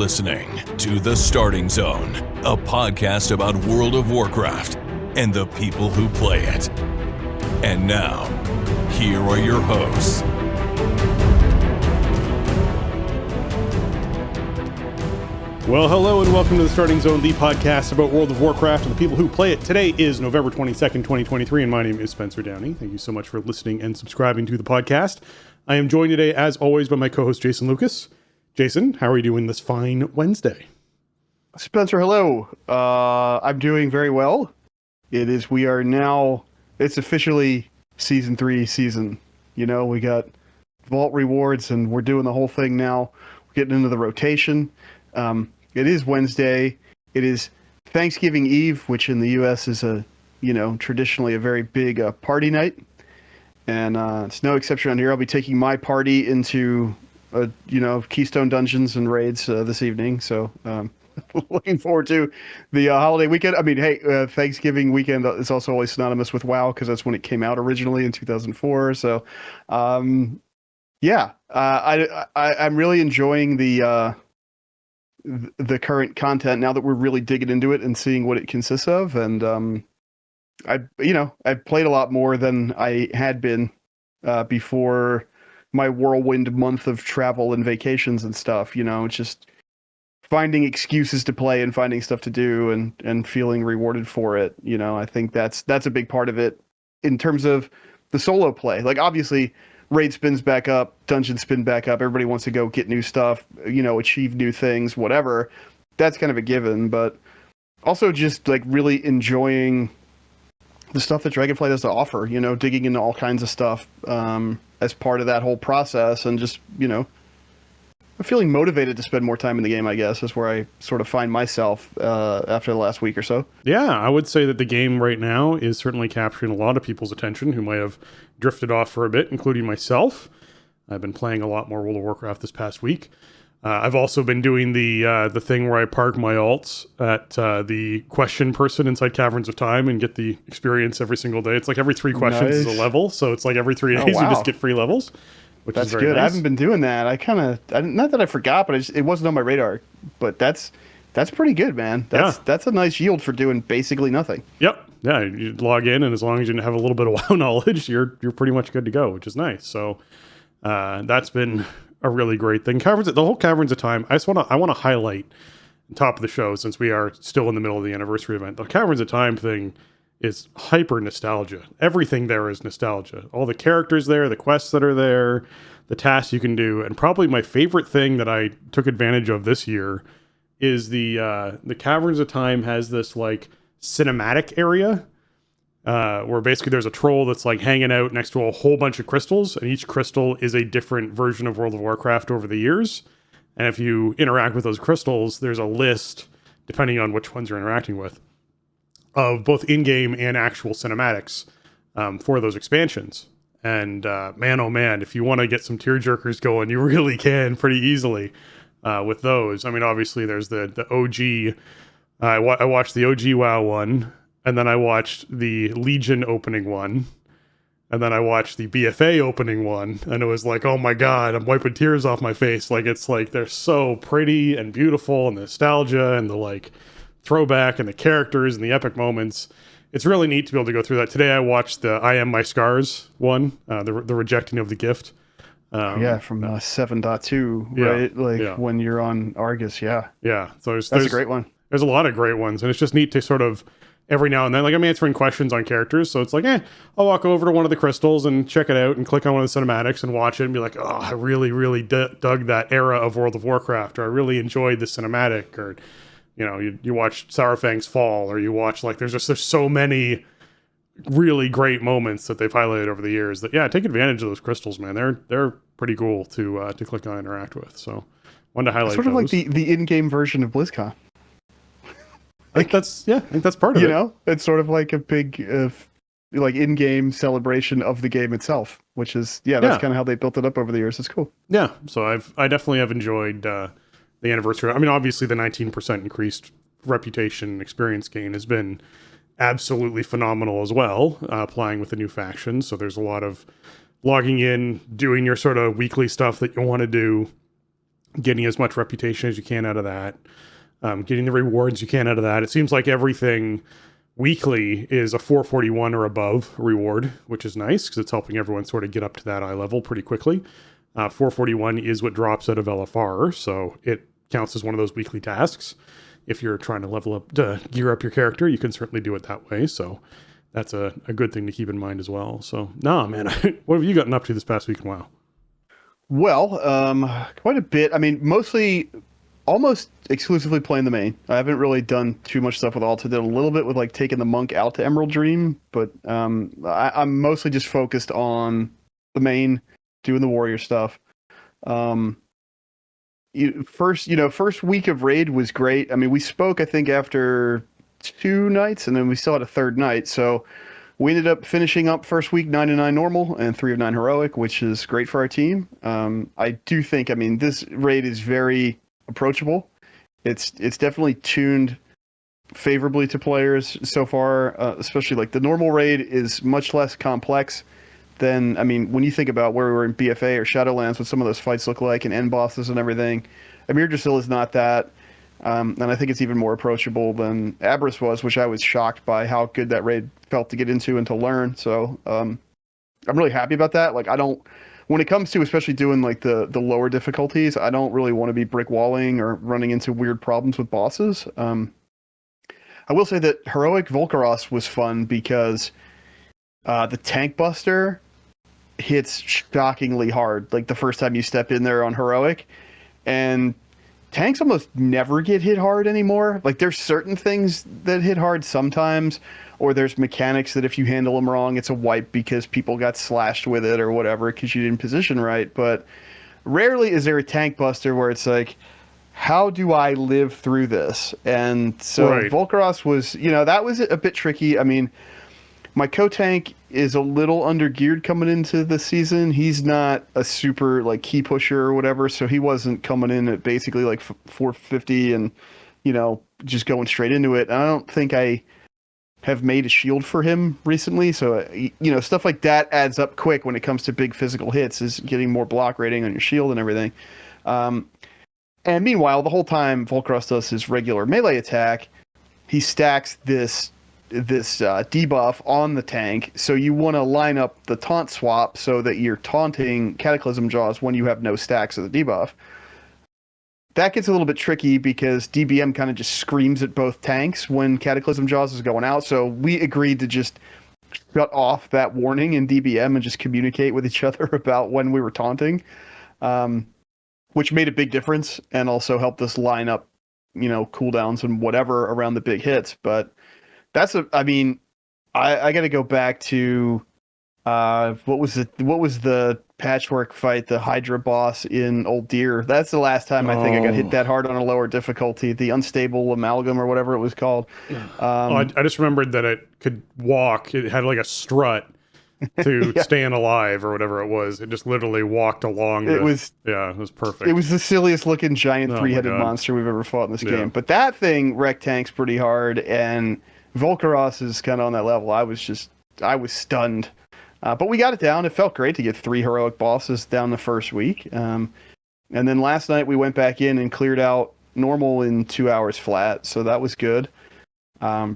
listening to The Starting Zone, a podcast about World of Warcraft and the people who play it. And now, here are your hosts. Well, hello and welcome to The Starting Zone, the podcast about World of Warcraft and the people who play it. Today is November 22nd, 2023, and my name is Spencer Downey. Thank you so much for listening and subscribing to the podcast. I am joined today, as always, by my co-host, Jason Lucas. Jason, how are you doing this fine Wednesday? Spencer, hello. I'm doing very well. It's officially Season 3 season. You know, we got Vault rewards and we're doing the whole thing now. We're getting into the rotation. It is Wednesday. It is Thanksgiving Eve, which in the U.S. is traditionally a very big party night. And it's no exception on here. I'll be taking my party into Keystone Dungeons and raids this evening. So looking forward to the holiday weekend. I mean, hey, Thanksgiving weekend is also always synonymous with WoW because that's when it came out originally in 2004. So I'm really enjoying the current content now that we're really digging into it and seeing what it consists of. And I've played a lot more than I had been before my whirlwind month of travel and vacations and stuff. It's just finding excuses to play and finding stuff to do and feeling rewarded for it. I think that's a big part of it in terms of the solo play. Like, obviously, raid spins back up, dungeons spin back up. Everybody wants to go get new stuff, achieve new things, whatever. That's kind of a given, but also just like really enjoying the stuff that Dragonflight has to offer, digging into all kinds of stuff as part of that whole process, and just, feeling motivated to spend more time in the game, I guess, is where I sort of find myself after the last week or so. Yeah, I would say that the game right now is certainly capturing a lot of people's attention who might have drifted off for a bit, including myself. I've been playing a lot more World of Warcraft this past week. I've also been doing the thing where I park my alts at the question person inside Caverns of Time and get the experience every single day. It's like every 3 questions is a level, so it's like every 3 days you just get free levels, which that's is very good. nice. I haven't been doing that. Not that I forgot, but it wasn't on my radar. But that's pretty good, man. That's a nice yield for doing basically nothing. Yep. Yeah, you log in, and as long as you have a little bit of WoW knowledge, you're pretty much good to go, which is nice. So that's been a really great thing. The whole Caverns of Time. I want to highlight top of the show, since we are still in the middle of the anniversary event. The Caverns of Time thing is hyper nostalgia. Everything there is nostalgia. All the characters there, the quests that are there, the tasks you can do, and probably my favorite thing that I took advantage of this year is the Caverns of Time has this like cinematic area where basically there's a troll that's like hanging out next to a whole bunch of crystals, and each crystal is a different version of World of Warcraft over the years. And if you interact with those crystals, there's a list, depending on which ones you're interacting with, of both in-game and actual cinematics for those expansions. And man, oh man, if you want to get some tearjerkers going, you really can pretty easily with those. I mean, obviously there's the OG. I watched the OG WoW one, and then I watched the Legion opening one, and then I watched the BFA opening one, and it was like, oh my god, I'm wiping tears off my face. Like, it's like they're so pretty and beautiful, and the nostalgia and the like throwback and the characters and the epic moments. It's really neat to be able to go through that. Today I watched the I Am My Scars one, the rejecting of the gift. From 7.2, right? Like when you're on Argus, yeah. Yeah, so that's a great one. There's a lot of great ones, and it's just neat to sort of every now and then, like, I'm answering questions on characters, so it's like, I'll walk over to one of the crystals and check it out and click on one of the cinematics and watch it and be like, oh, I really, really dug that era of World of Warcraft, or I really enjoyed the cinematic, or, you watch Saurfang's Fall, or you watch, like, there's so many really great moments that they've highlighted over the years that, take advantage of those crystals, man. They're pretty cool to click on and interact with, so wanted to highlight sort of those. like the in-game version of BlizzCon. I think that's part of it. It's sort of like a big in-game celebration of the game itself, which is kind of how they built it up over the years. It's cool. Yeah, so I definitely have enjoyed the anniversary. I mean, obviously the 19% increased reputation and experience gain has been absolutely phenomenal as well, applying with the new faction. So there's a lot of logging in, doing your sort of weekly stuff that you want to do, getting as much reputation as you can out of that, getting the rewards you can out of that. It seems like everything weekly is a 441 or above reward, which is nice because it's helping everyone sort of get up to that eye level pretty quickly. 441 is what drops out of LFR, so it counts as one of those weekly tasks. If you're trying to level up, to gear up your character, you can certainly do it that way. So that's a good thing to keep in mind as well. So, nah, man, what have you gotten up to this past week in WoW? Well, quite a bit. I mean, mostly, almost exclusively playing the main. I haven't really done too much stuff with Alta. Did a little bit with like taking the monk out to Emerald Dream, but I'm mostly just focused on the main, doing the warrior stuff. First week of raid was great. I mean, we spoke, I think, after 2 nights, and then we still had a third night. So we ended up finishing up first week 9 of 9 normal and 3 of 9 heroic, which is great for our team. I do think, I mean, this raid is very approachable. It's definitely tuned favorably to players so far, especially like the normal raid is much less complex than, I mean, when you think about where we were in BFA or Shadowlands, what some of those fights look like and end bosses and everything, Amir Drasil is not that. And I think it's even more approachable than Abris was, which I was shocked by how good that raid felt to get into and to learn. So I'm really happy about that. Like, when it comes to especially doing like the lower difficulties, I don't really want to be brick walling or running into weird problems with bosses. I will say that Heroic Volcaros was fun because the Tank Buster hits shockingly hard, like the first time you step in there on Heroic. And tanks almost never get hit hard anymore. Like, there's certain things that hit hard sometimes, or there's mechanics that if you handle them wrong, it's a wipe because people got slashed with it or whatever because you didn't position right. But rarely is there a tank buster where it's like, how do I live through this? And so right. Volcaros was, that was a bit tricky. I mean, my co-tank is a little under-geared coming into the season. He's not a super like key pusher or whatever, so he wasn't coming in at basically like 450 and, just going straight into it. And I don't think I have made a shield for him recently, so, stuff like that adds up quick when it comes to big physical hits, is getting more block rating on your shield and everything. And meanwhile, the whole time Volcaros does his regular melee attack, he stacks this debuff on the tank, so you want to line up the taunt swap so that you're taunting Cataclysm Jaws when you have no stacks of the debuff. That gets a little bit tricky because DBM kind of just screams at both tanks when Cataclysm Jaws is going out, so we agreed to just shut off that warning in DBM and just communicate with each other about when we were taunting, which made a big difference and also helped us line up, cooldowns and whatever around the big hits. But I got to go back to what was the patchwork fight, the Hydra boss in Old Deer. That's the last time I think I got hit that hard on a lower difficulty, the Unstable Amalgam or whatever it was called. I just remembered that it could walk. It had like a strut to staying alive or whatever it was. It just literally walked along. It was perfect. It was the silliest looking giant 3-headed monster we've ever fought in this game. But that thing wrecked tanks pretty hard, and Volcaros is kind of on that level. I was stunned. But we got it down. It felt great to get 3 heroic bosses down the first week. And then last night we went back in and cleared out normal in 2 hours flat. So that was good.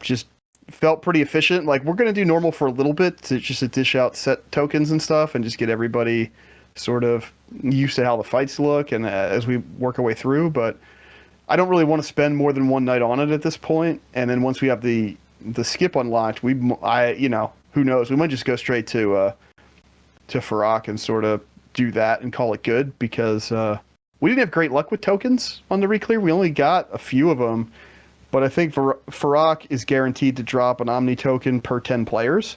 Just felt pretty efficient. Like, we're going to do normal for a little bit to dish out set tokens and stuff and just get everybody sort of used to how the fights look and as we work our way through. But I don't really want to spend more than one night on it at this point. And then once we have the skip unlocked, who knows? We might just go straight to Farak and sort of do that and call it good, because we didn't have great luck with tokens on the reclear. We only got a few of them, but I think Farak is guaranteed to drop an Omni token per 10 players,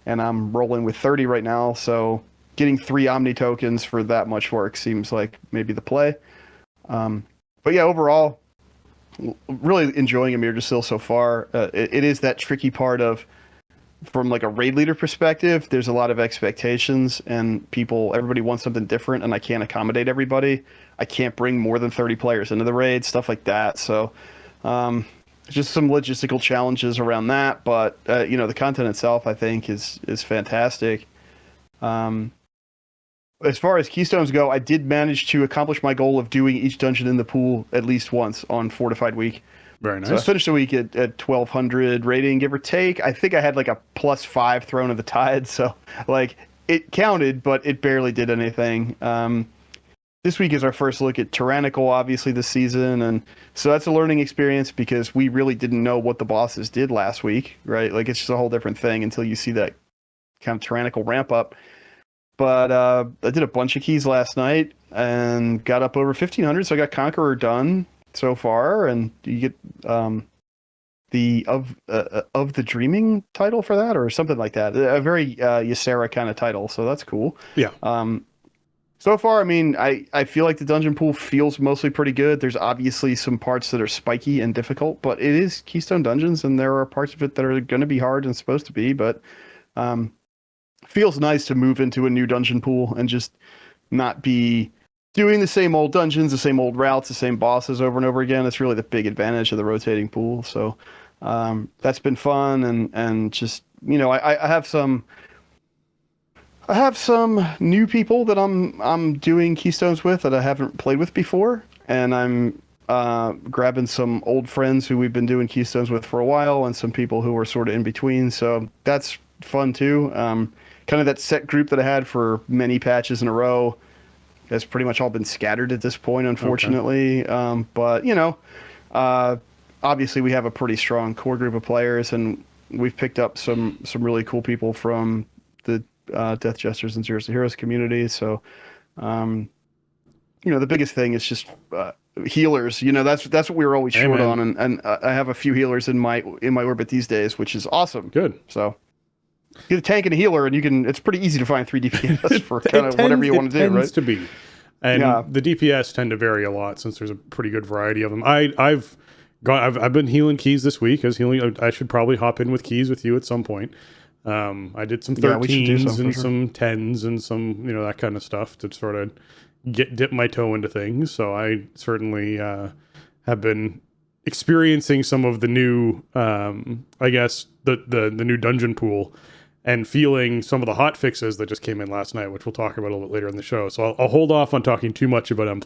and I'm rolling with 30 right now, so getting 3 Omni tokens for that much work seems like maybe the play. But yeah, overall, really enjoying Amir Jasil so far. It is that tricky part of, from like a raid leader perspective, there's a lot of expectations and everybody wants something different, and I can't accommodate everybody. I can't bring more than 30 players into the raid, stuff like that. So just some logistical challenges around that. But, the content itself, I think, is fantastic. as far as keystones go, I did manage to accomplish my goal of doing each dungeon in the pool at least once on Fortified Week. Very nice. So I finished the week at 1200 rating, give or take. I think I had like a +5 thrown at the tide, so like it counted, but it barely did anything. This week is our first look at Tyrannical, obviously, this season, and so that's a learning experience because we really didn't know what the bosses did last week, right? Like, it's just a whole different thing until you see that kind of Tyrannical ramp up. But I did a bunch of keys last night and got up over 1500, so I got Conqueror done so far, and you get the of the Dreaming title for that, or something like that. A very Ysera kind of title, so that's cool. Yeah. So far, I mean, I feel like the dungeon pool feels mostly pretty good. There's obviously some parts that are spiky and difficult, but it is Keystone Dungeons, and there are parts of it that are going to be hard and supposed to be, but feels nice to move into a new dungeon pool and just not be doing the same old dungeons, the same old routes, the same bosses over and over again. That's really the big advantage of the rotating pool. So that's been fun, and just, you know, I have some new people that I'm doing Keystones with that I haven't played with before, and I'm grabbing some old friends who we've been doing Keystones with for a while, and some people who are sort of in between. So that's fun too. Kind of that set group that I had for many patches in a row has pretty much all been scattered at this point, unfortunately. Okay. But you know, obviously we have a pretty strong core group of players, and we've picked up some really cool people from the Death Jesters and Zeros to Heroes community. So, you know, the biggest thing is just healers. You know, that's what we were always short on, and I have a few healers in my orbit these days, which is awesome. Good. So, get a tank and a healer, and it's pretty easy to find 3 DPS for kind of whatever you want to do, right? It tends to be. And the DPS tend to vary a lot since there's a pretty good variety of them. I've been healing keys this week. I should probably hop in with keys with you at some point. I did some 13s and some 10s and some, you know, that kind of stuff to sort of dip my toe into things. So I certainly have been experiencing some of the new, I guess, the new dungeon pool, and feeling some of the hot fixes that just came in last night, which we'll talk about a little bit later in the show. So I'll hold off on talking too much about M+,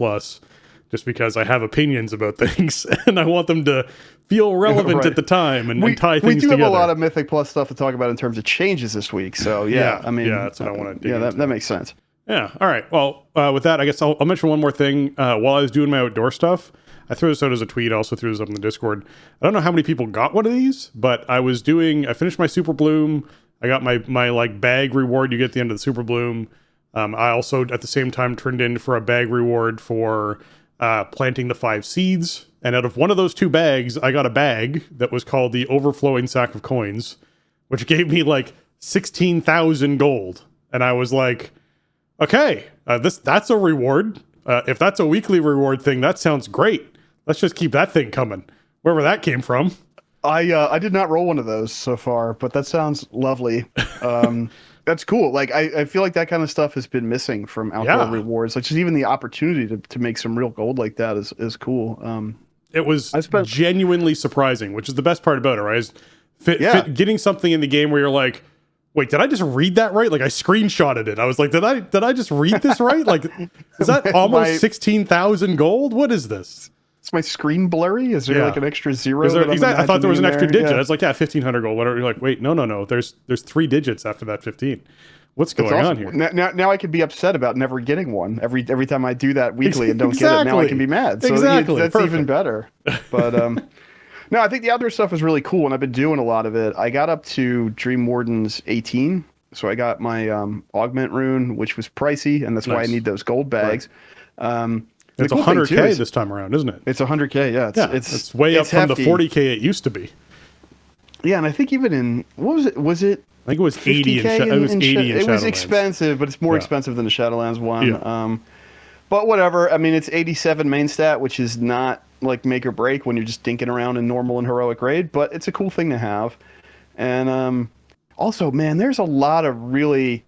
just because I have opinions about things, and I want them to feel relevant right at the time and tie things together. We do have a lot of Mythic Plus stuff to talk about in terms of changes this week. So I mean, that's what I want to do. Yeah, that makes sense. Yeah. All right. Well, with that, I guess I'll mention one more thing. While I was doing my outdoor stuff, I threw this out as a tweet. I also threw this up in the Discord. I don't know how many people got one of these, but I finished my Super Bloom. I got my like bag reward you get at the end of the Super Bloom. I also at the same time turned in for a bag reward for planting the 5 seeds. And out of one of those 2 bags, I got a bag that was called the Overflowing Sack of Coins, which gave me like 16,000 gold. And I was like, okay, that's a reward. If that's a weekly reward thing, that sounds great. Let's just keep that thing coming, wherever that came from. I did not roll one of those so far, but that sounds lovely. That's cool. Like I feel like that kind of stuff has been missing from outdoor rewards. Like just even the opportunity to make some real gold like that is cool. It was genuinely surprising, which is the best part about it, right? Is getting something in the game where you're like, wait, did I just read that right? Like I screenshotted it. I was like, did I just read this right? Like, is that almost 16,000 gold? What is this? Is my screen blurry? Is there like an extra zero? Exactly. I thought there was an extra digit. I was like, 1,500 gold. Whatever. You're like, wait, no. There's 3 digits after that 15. What's going on here? Now I could be upset about never getting one every time I do that weekly and don't get it. Now I can be mad. So that's perfect. Even better. But no, I think the outdoor stuff is really cool, and I've been doing a lot of it. I got up to Dream Warden's 18, so I got my augment rune, which was pricey, and that's why I need those gold bags. Right. It's cool 100K this time around, isn't it? It's 100K, yeah. It's way up from the 40K it used to be. Yeah, and I think even in what was it? I think it was 80 in Shadowlands. It was expensive, but it's more expensive than the Shadowlands one. Yeah. But whatever. I mean, it's 87 main stat, which is not like make or break when you're just dinking around in normal and heroic raid, but it's a cool thing to have. And also, man, there's a lot of really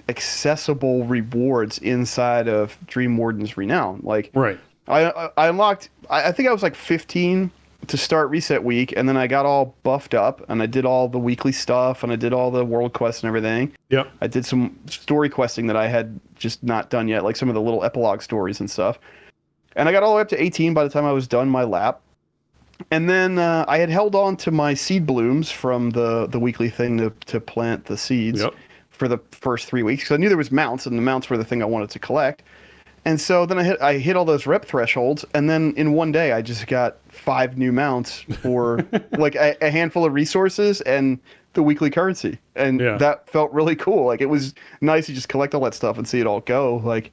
accessible rewards inside of Dream Warden's Renown. Like, right. I unlocked, I think I was like 15 to start reset week, and then I got all buffed up, and I did all the weekly stuff, and I did all the world quests and everything. Yep. I did some story questing that I had just not done yet, like some of the little epilogue stories and stuff. And I got all the way up to 18 by the time I was done my lap. And then I had held on to my seed blooms from the weekly thing to plant the seeds for the first 3 weeks, because I knew there was mounts, and the mounts were the thing I wanted to collect. And so then I hit all those rep thresholds, and then in one day I just got 5 new mounts for like a handful of resources and the weekly currency, and that felt really cool. Like, it was nice to just collect all that stuff and see it all go. Like,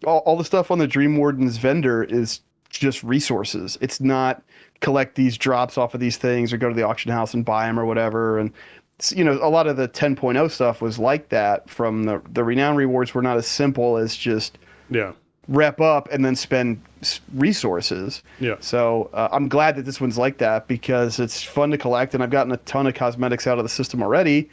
all the stuff on the Dream Warden's vendor is just resources. It's not collect these drops off of these things or go to the auction house and buy them or whatever. And you know, a lot of the 10.0 stuff was like that. From the renown rewards were not as simple as just rep up and then spend resources. So I'm glad that this one's like that, because it's fun to collect, and I've gotten a ton of cosmetics out of the system already,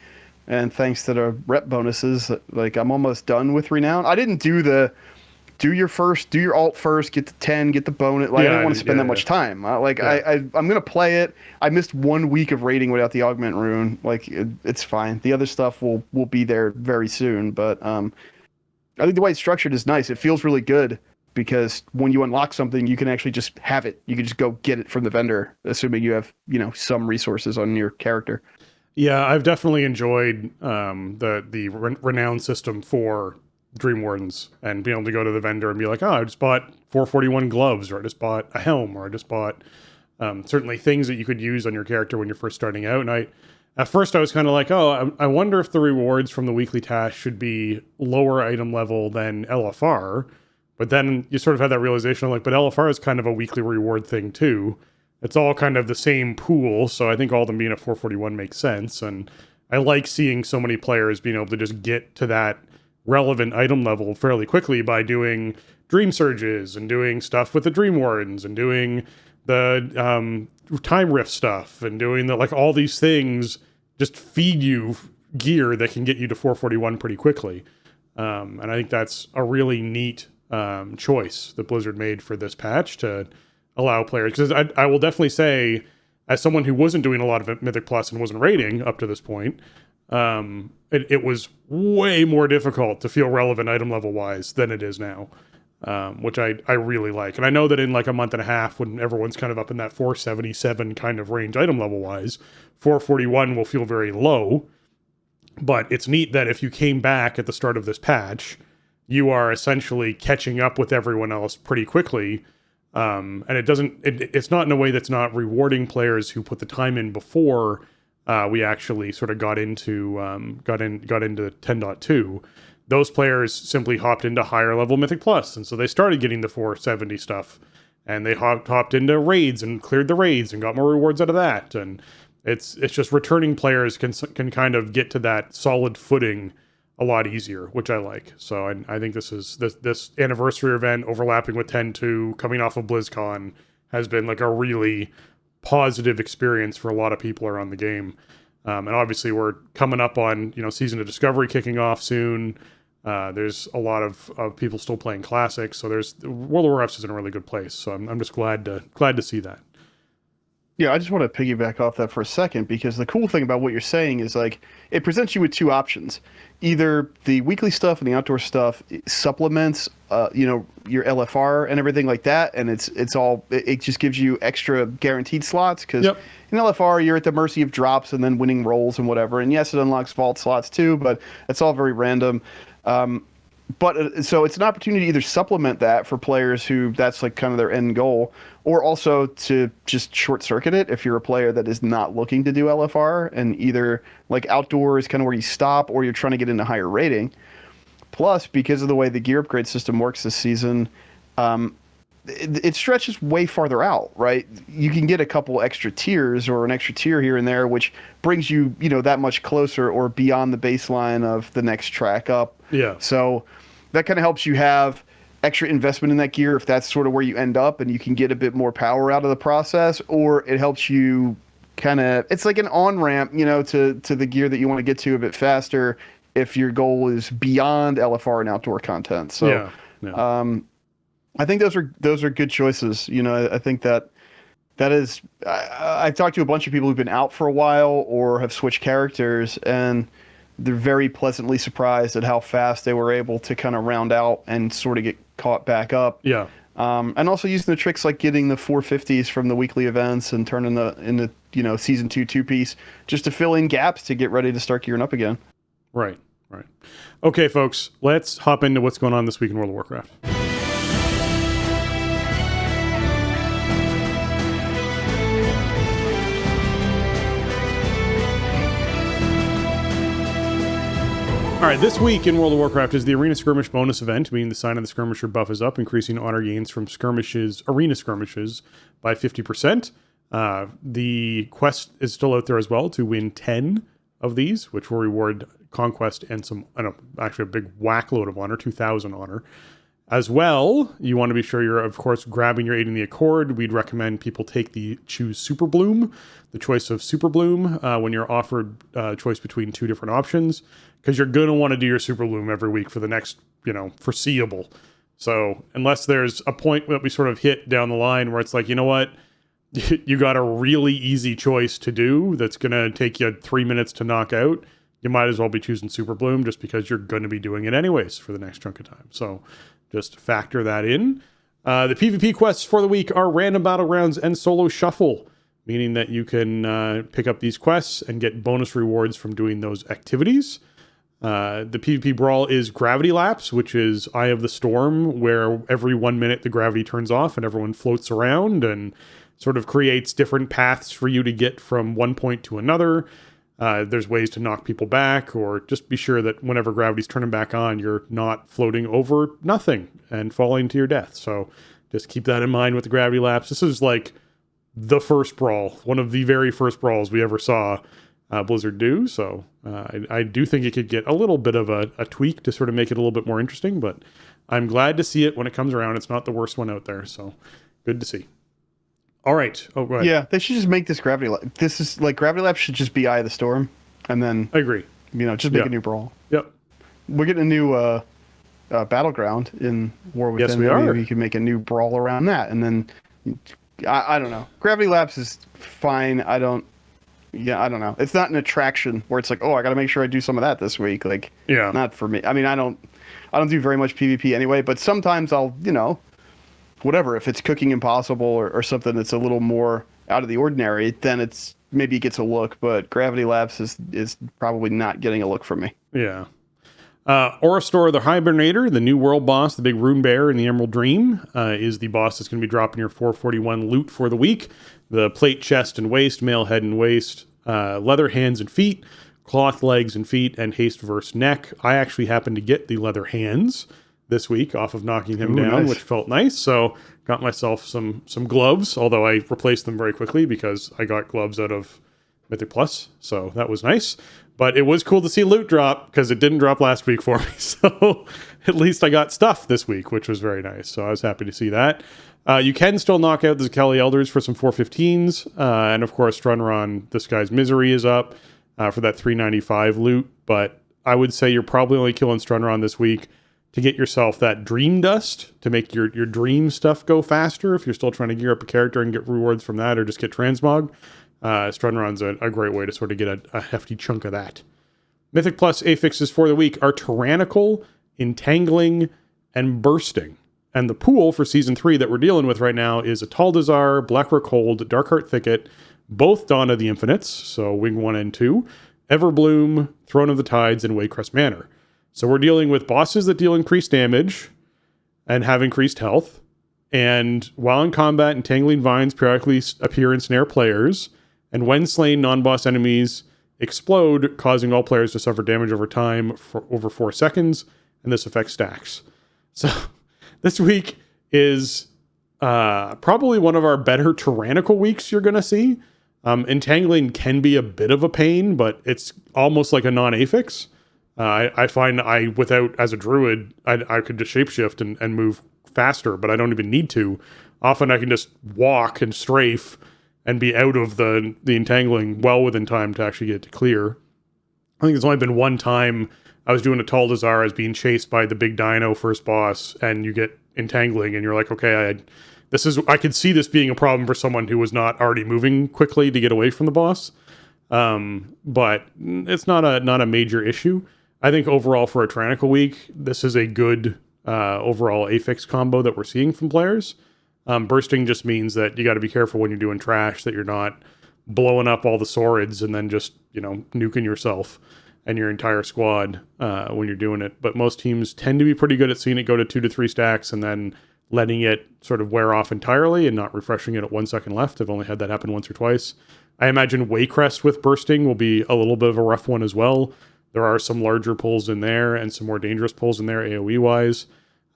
and thanks to the rep bonuses, like, I'm almost done with renown. I didn't do your alt first, get the 10, get the bonus. Like, I didn't want to spend that much time. I'm gonna play it. I missed 1 week of raiding without the augment rune. Like, it's fine. The other stuff will be there very soon, but I think the way it's structured is nice. It feels really good, because when you unlock something, you can actually just have it. You can just go get it from the vendor, assuming you have, you know, some resources on your character. Yeah, I've definitely enjoyed the renown system for Dream Wardens, and being able to go to the vendor and be like, oh, I just bought 441 gloves, or I just bought a helm, or I just bought certainly things that you could use on your character when you're first starting out. And at first I was kind of like, oh, I wonder if the rewards from the weekly task should be lower item level than LFR. But then you sort of had that realization, like, but LFR is kind of a weekly reward thing too. It's all kind of the same pool, so I think all of them being at 441 makes sense. And I like seeing so many players being able to just get to that relevant item level fairly quickly by doing dream surges and doing stuff with the Dream Wardens and doing the time rift stuff and doing the, like, all these things just feed you gear that can get you to 441 pretty quickly. And I think that's a really neat choice that Blizzard made for this patch to allow players, because I will definitely say, as someone who wasn't doing a lot of Mythic Plus and wasn't raiding up to this point, it was way more difficult to feel relevant item level wise than it is now, which I really like. And I know that in like a month and a half, when everyone's kind of up in that 477 kind of range item level wise, 441 will feel very low. But it's neat that if you came back at the start of this patch, you are essentially catching up with everyone else pretty quickly. And it's not in a way that's not rewarding players who put the time in before we actually sort of got into 10.2. Those players simply hopped into higher level Mythic Plus, and so they started getting the 470 stuff, and they hopped into raids and cleared the raids and got more rewards out of that. And it's just returning players can kind of get to that solid footing a lot easier, which I like. So I think this anniversary event overlapping with 10.2 coming off of BlizzCon has been like a really positive experience for a lot of people around the game. And obviously we're coming up on, you know, Season of Discovery kicking off soon. There's a lot of people still playing classics, so World of Warcraft is in a really good place. So I'm just glad to see that. Yeah, I just want to piggyback off that for a second, because the cool thing about what you're saying is, like, it presents you with two options. Either the weekly stuff and the outdoor stuff supplements, your LFR and everything like that, and it just gives you extra guaranteed slots, because in LFR you're at the mercy of drops and then winning rolls and whatever. And yes, it unlocks vault slots too, but it's all very random. So it's an opportunity to either supplement that for players who that's like kind of their end goal, or also to just short circuit it if you're a player that is not looking to do LFR, and either like outdoor is kind of where you stop, or you're trying to get into higher rating. Plus, because of the way the gear upgrade system works this season, it stretches way farther out, right? You can get a couple extra tiers or an extra tier here and there, which brings you, that much closer or beyond the baseline of the next track up. Yeah. So that kind of helps you have extra investment in that gear if that's sort of where you end up, and you can get a bit more power out of the process, or it helps you it's like an on-ramp, to the gear that you want to get to a bit faster if your goal is beyond LFR and outdoor content. So, I think those are good choices. I think that That is, I've talked to a bunch of people who've been out for a while or have switched characters, and they're very pleasantly surprised at how fast they were able to kind of round out and sort of get caught back up. Yeah. And also using the tricks like getting the 450s from the weekly events and turning into season 2 piece just to fill in gaps to get ready to start gearing up again. Right. Okay, folks, let's hop into what's going on this week in World of Warcraft. All right, this week in World of Warcraft is the Arena Skirmish bonus event, meaning the sign of the Skirmisher buff is up, increasing honor gains from arena skirmishes by 50%. The quest is still out there as well to win 10 of these, which will reward conquest and actually a big whack load of honor, 2,000 honor. As well, you want to be sure you're, of course, grabbing your Aid in the Accord. We'd recommend people choose Super Bloom, the choice of Super Bloom, when you're offered a choice between two different options, because you're going to want to do your Super Bloom every week for the next, foreseeable. So unless there's a point that we sort of hit down the line where it's like, you know what, you got a really easy choice to do that's going to take you 3 minutes to knock out, you might as well be choosing Super Bloom just because you're going to be doing it anyways for the next chunk of time. So just factor that in. The PvP quests for the week are random battle rounds and solo shuffle, meaning that you can pick up these quests and get bonus rewards from doing those activities. The PvP brawl is Gravity Lapse, which is Eye of the Storm, where every 1 minute the gravity turns off and everyone floats around and sort of creates different paths for you to get from one point to another. There's ways to knock people back, or just be sure that whenever gravity's turning back on, you're not floating over nothing and falling to your death. So just keep that in mind with the Gravity Lapse. This is like the first brawl, one of the very first brawls we ever saw Blizzard do. So I do think it could get a little bit of a tweak to sort of make it a little bit more interesting, but I'm glad to see it when it comes around. It's not the worst one out there, so good to see. All right. Oh, go ahead. Yeah, they should just make this Gravity Lab. This is like Gravity Lab should just be Eye of the Storm, and then I agree. Just make a new brawl. Yep. We're getting a new battleground in War Within. Yes, we are. Maybe you can make a new brawl around that, and then I don't know. Gravity Lapse is fine. I don't know. It's not an attraction where it's like, oh, I got to make sure I do some of that this week. Like, yeah, not for me. I mean, I don't do very much PvP anyway, but sometimes I'll, whatever, if it's Cooking Impossible or something that's a little more out of the ordinary, then maybe it gets a look, but Gravity Lapse is probably not getting a look from me. Yeah. Orastor the Hibernator, the new world boss, the big rune bear in the Emerald Dream, is the boss that's going to be dropping your 441 loot for the week. The plate, chest, and waist, male head and waist, leather hands and feet, cloth legs and feet, and haste verse neck. I actually happened to get the leather hands this week off of knocking him down, nice. Which felt nice. So got myself some gloves, although I replaced them very quickly because I got gloves out of Mythic Plus. So that was nice. But it was cool to see loot drop because it didn't drop last week for me. So at least I got stuff this week, which was very nice. So I was happy to see that. You can still knock out the Zakeli Elders for some 415s. And of course, Strunron, This Guy's Misery is up for that 395 loot. But I would say you're probably only killing Strunron this week to get yourself that dream dust to make your dream stuff go faster. If you're still trying to gear up a character and get rewards from that, or just get transmog, Strunron's a great way to sort of get a hefty chunk of that. Mythic Plus affixes for the week are Tyrannical, Entangling, and Bursting. And the pool for Season 3 that we're dealing with right now is Ataldazar, Blackrock Hold, Darkheart Thicket, both Dawn of the Infinites, so Wing 1 and 2, Everbloom, Throne of the Tides, and Waycrest Manor. So we're dealing with bosses that deal increased damage and have increased health. And while in combat, entangling vines periodically appear and snare players. And when slain, non-boss enemies explode, causing all players to suffer damage over time for over 4 seconds. And this effect stacks. So this week is probably one of our better tyrannical weeks you're going to see. Entangling can be a bit of a pain, but it's almost like a non-affix. I find as a druid, I could just shapeshift and move faster, but I don't even need to. Often I can just walk and strafe and be out of the entangling well within time to actually get to clear. I think there's only been one time I was doing a Taldazar as being chased by the big dino first boss, and you get entangling, and you're like, okay, I could see this being a problem for someone who was not already moving quickly to get away from the boss. But it's not a major issue. I think overall for a Tyrannical week, this is a good overall affix combo that we're seeing from players. Bursting just means that you got to be careful when you're doing trash, that you're not blowing up all the swords and then just, nuking yourself and your entire squad when you're doing it. But most teams tend to be pretty good at seeing it go to 2 to 3 stacks and then letting it sort of wear off entirely and not refreshing it at 1 second left. I've only had that happen once or twice. I imagine Waycrest with bursting will be a little bit of a rough one as well. There are some larger pulls in there and some more dangerous pulls in there AoE-wise.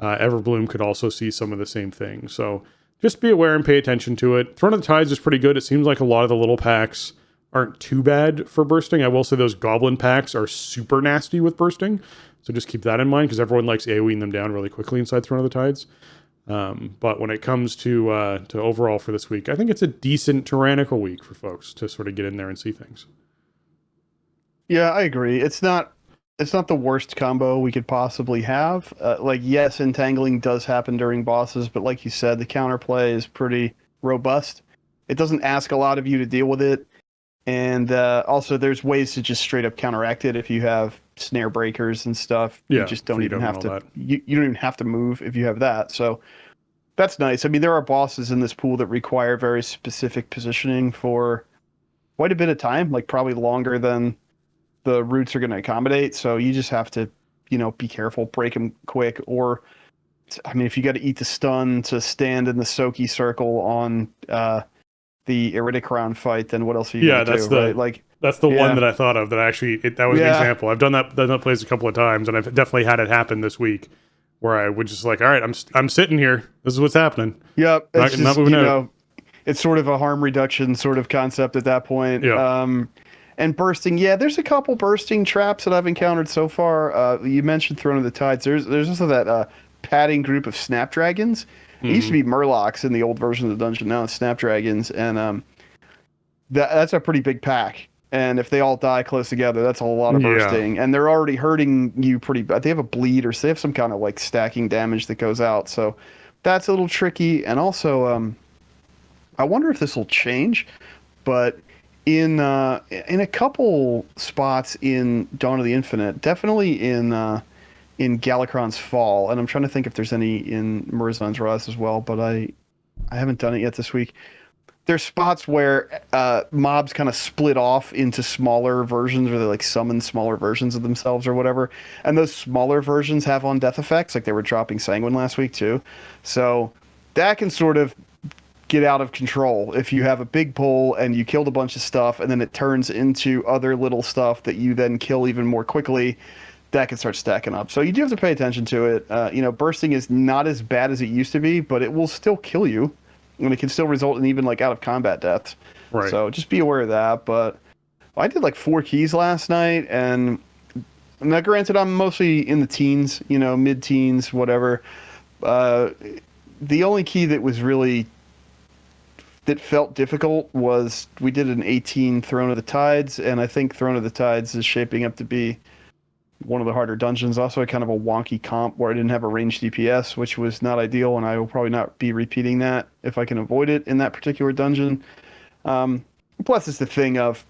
Everbloom could also see some of the same thing. So just be aware and pay attention to it. Throne of the Tides is pretty good. It seems like a lot of the little packs aren't too bad for bursting. I will say those goblin packs are super nasty with bursting. So just keep that in mind because everyone likes AoEing them down really quickly inside Throne of the Tides. But when it comes to overall for this week, I think it's a decent Tyrannical week for folks to sort of get in there and see things. Yeah, I agree. It's not the worst combo we could possibly have. Yes, entangling does happen during bosses, but like you said, the counterplay is pretty robust. It doesn't ask a lot of you to deal with it. And also there's ways to just straight up counteract it if you have snare breakers and stuff. Yeah, you just don't even have to that. you don't even have to move if you have that. So that's nice. I mean, there are bosses in this pool that require very specific positioning for quite a bit of time, like probably longer than the routes are going to accommodate. So you just have to, be careful, break them quick. Or, I mean, if you got to eat the stun to stand in the Soki circle on the Iridicron fight, then what else are you going to do? Right? That's the one that I thought of that that was an example. I've done that plays a couple of times, and I've definitely had it happen this week where I would just all right, I'm sitting here. This is what's happening. Yep. It's not moving out. It's sort of a harm reduction sort of concept at that point. Yeah. And bursting, there's a couple bursting traps that I've encountered so far. You mentioned Throne of the Tides. There's also that padding group of snapdragons. It used to be murlocs in the old version of the dungeon. Now it's snapdragons, and that's a pretty big pack. And if they all die close together, that's a lot of bursting. And they're already hurting you pretty bad. They have a bleed, or they have some kind of stacking damage that goes out. So that's a little tricky. And also, I wonder if this will change, but in a couple spots in Dawn of the Infinite, definitely in Galakron's Fall, and I'm trying to think if there's any in Murazan's Rise as well, but I haven't done it yet this week. There's spots where mobs kind of split off into smaller versions, or they summon smaller versions of themselves or whatever, and those smaller versions have on death effects, like they were dropping Sanguine last week too. So that can sort of get out of control if you have a big pull and you killed a bunch of stuff and then it turns into other little stuff that you then kill even more quickly. That can start stacking up. So you do have to pay attention to it. Bursting is not as bad as it used to be, but it will still kill you, and it can still result in even out of combat deaths. Right. So just be aware of that. But I did 4 keys last night, and now granted I'm mostly in the teens, mid-teens, whatever. The only key that felt difficult was we did an 18 Throne of the Tides, and I think Throne of the Tides is shaping up to be one of the harder dungeons. Also, kind of a wonky comp where I didn't have a ranged DPS, which was not ideal, and I will probably not be repeating that if I can avoid it in that particular dungeon. Plus, it's the thing of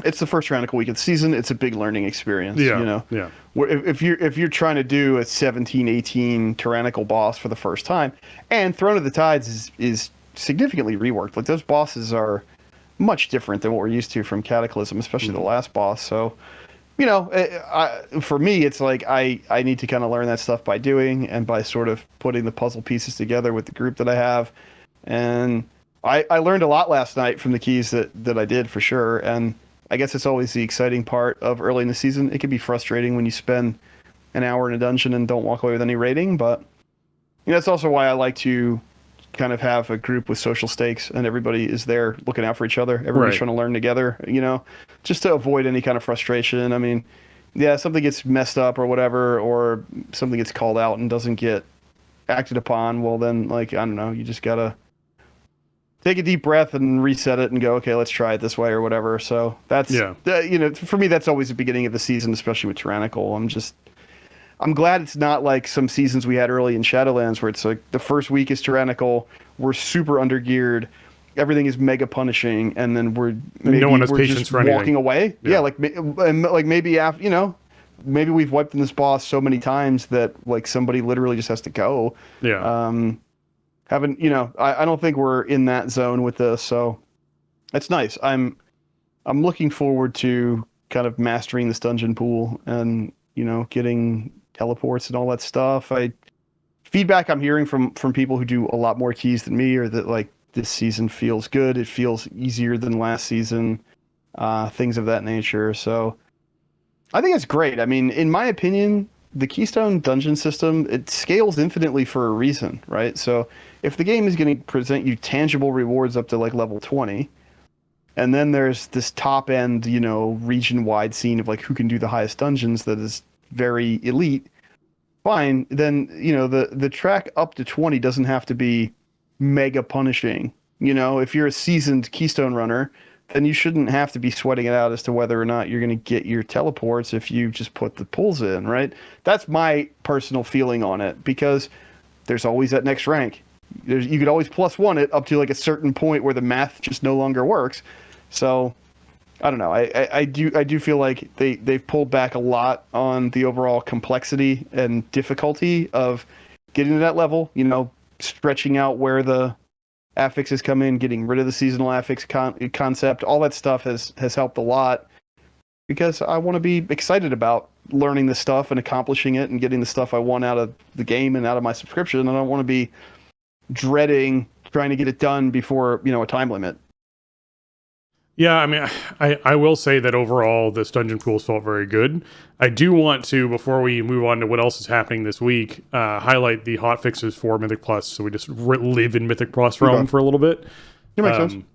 it's the first Tyrannical week of the season. It's a big learning experience. Yeah. Where if you're trying to do a 17, 18 Tyrannical boss for the first time, and Throne of the Tides is significantly reworked. Those bosses are much different than what we're used to from Cataclysm, especially the last boss. So, for me, it's I need to kind of learn that stuff by doing and by sort of putting the puzzle pieces together with the group that I have. And I learned a lot last night from the keys that I did, for sure. And I guess it's always the exciting part of early in the season. It can be frustrating when you spend an hour in a dungeon and don't walk away with any rating, but that's also why I like to kind of have a group with social stakes and everybody is there looking out for each other. Everybody's trying to learn together, just to avoid any kind of frustration. I mean, something gets messed up or whatever, or something gets called out and doesn't get acted upon. Well, then, I don't know, you just gotta take a deep breath and reset it and go, okay, let's try it this way or whatever. So that's, for me, that's always the beginning of the season, especially with Tyrannical. I'm glad it's not like some seasons we had early in Shadowlands where it's like the first week is tyrannical, we're super undergeared, everything is mega punishing, and then no one has we're patience just for anything. walking away. Yeah. Like maybe after, maybe we've wiped in this boss so many times that like somebody literally just has to go. Yeah. I don't think we're in that zone with this, so it's nice. I'm looking forward to kind of mastering this dungeon pool and getting teleports and all that stuff. Feedback I'm hearing from people who do a lot more keys than me are that like this season feels good. It feels easier than last season, things of that nature. So I think it's great. I mean, in my opinion, the Keystone dungeon system, it scales infinitely for a reason, right? So if the game is going to present you tangible rewards up to like level 20, and then there's this top end, region-wide scene of like who can do the highest dungeons that is very elite, fine, then, the track up to 20 doesn't have to be mega punishing. If you're a seasoned Keystone runner, then you shouldn't have to be sweating it out as to whether or not you're going to get your teleports if you just put the pulls in, right? That's my personal feeling on it, because there's always that next rank. You could always +1 it up to like a certain point where the math just no longer works. So I don't know. I do feel like they've pulled back a lot on the overall complexity and difficulty of getting to that level. Stretching out where the affixes come in, getting rid of the seasonal affix concept. All that stuff has helped a lot, because I want to be excited about learning this stuff and accomplishing it and getting the stuff I want out of the game and out of my subscription. I don't want to be dreading trying to get it done before a time limit. Yeah, I mean, I will say that overall, this dungeon pools felt very good. I do want to, before we move on to what else is happening this week, highlight the hotfixes for Mythic Plus, so we just live in Mythic Plus realm for a little bit. That makes sense.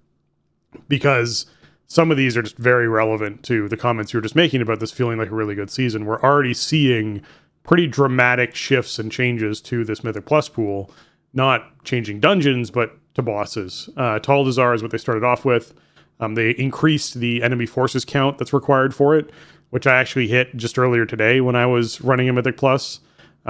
Because some of these are just very relevant to the comments you were just making about this feeling like a really good season. We're already seeing pretty dramatic shifts and changes to this Mythic Plus pool, not changing dungeons, but to bosses. Taldazar is what they started off with. They increased the enemy forces count that's required for it, which I actually hit just earlier today when I was running a Mythic Plus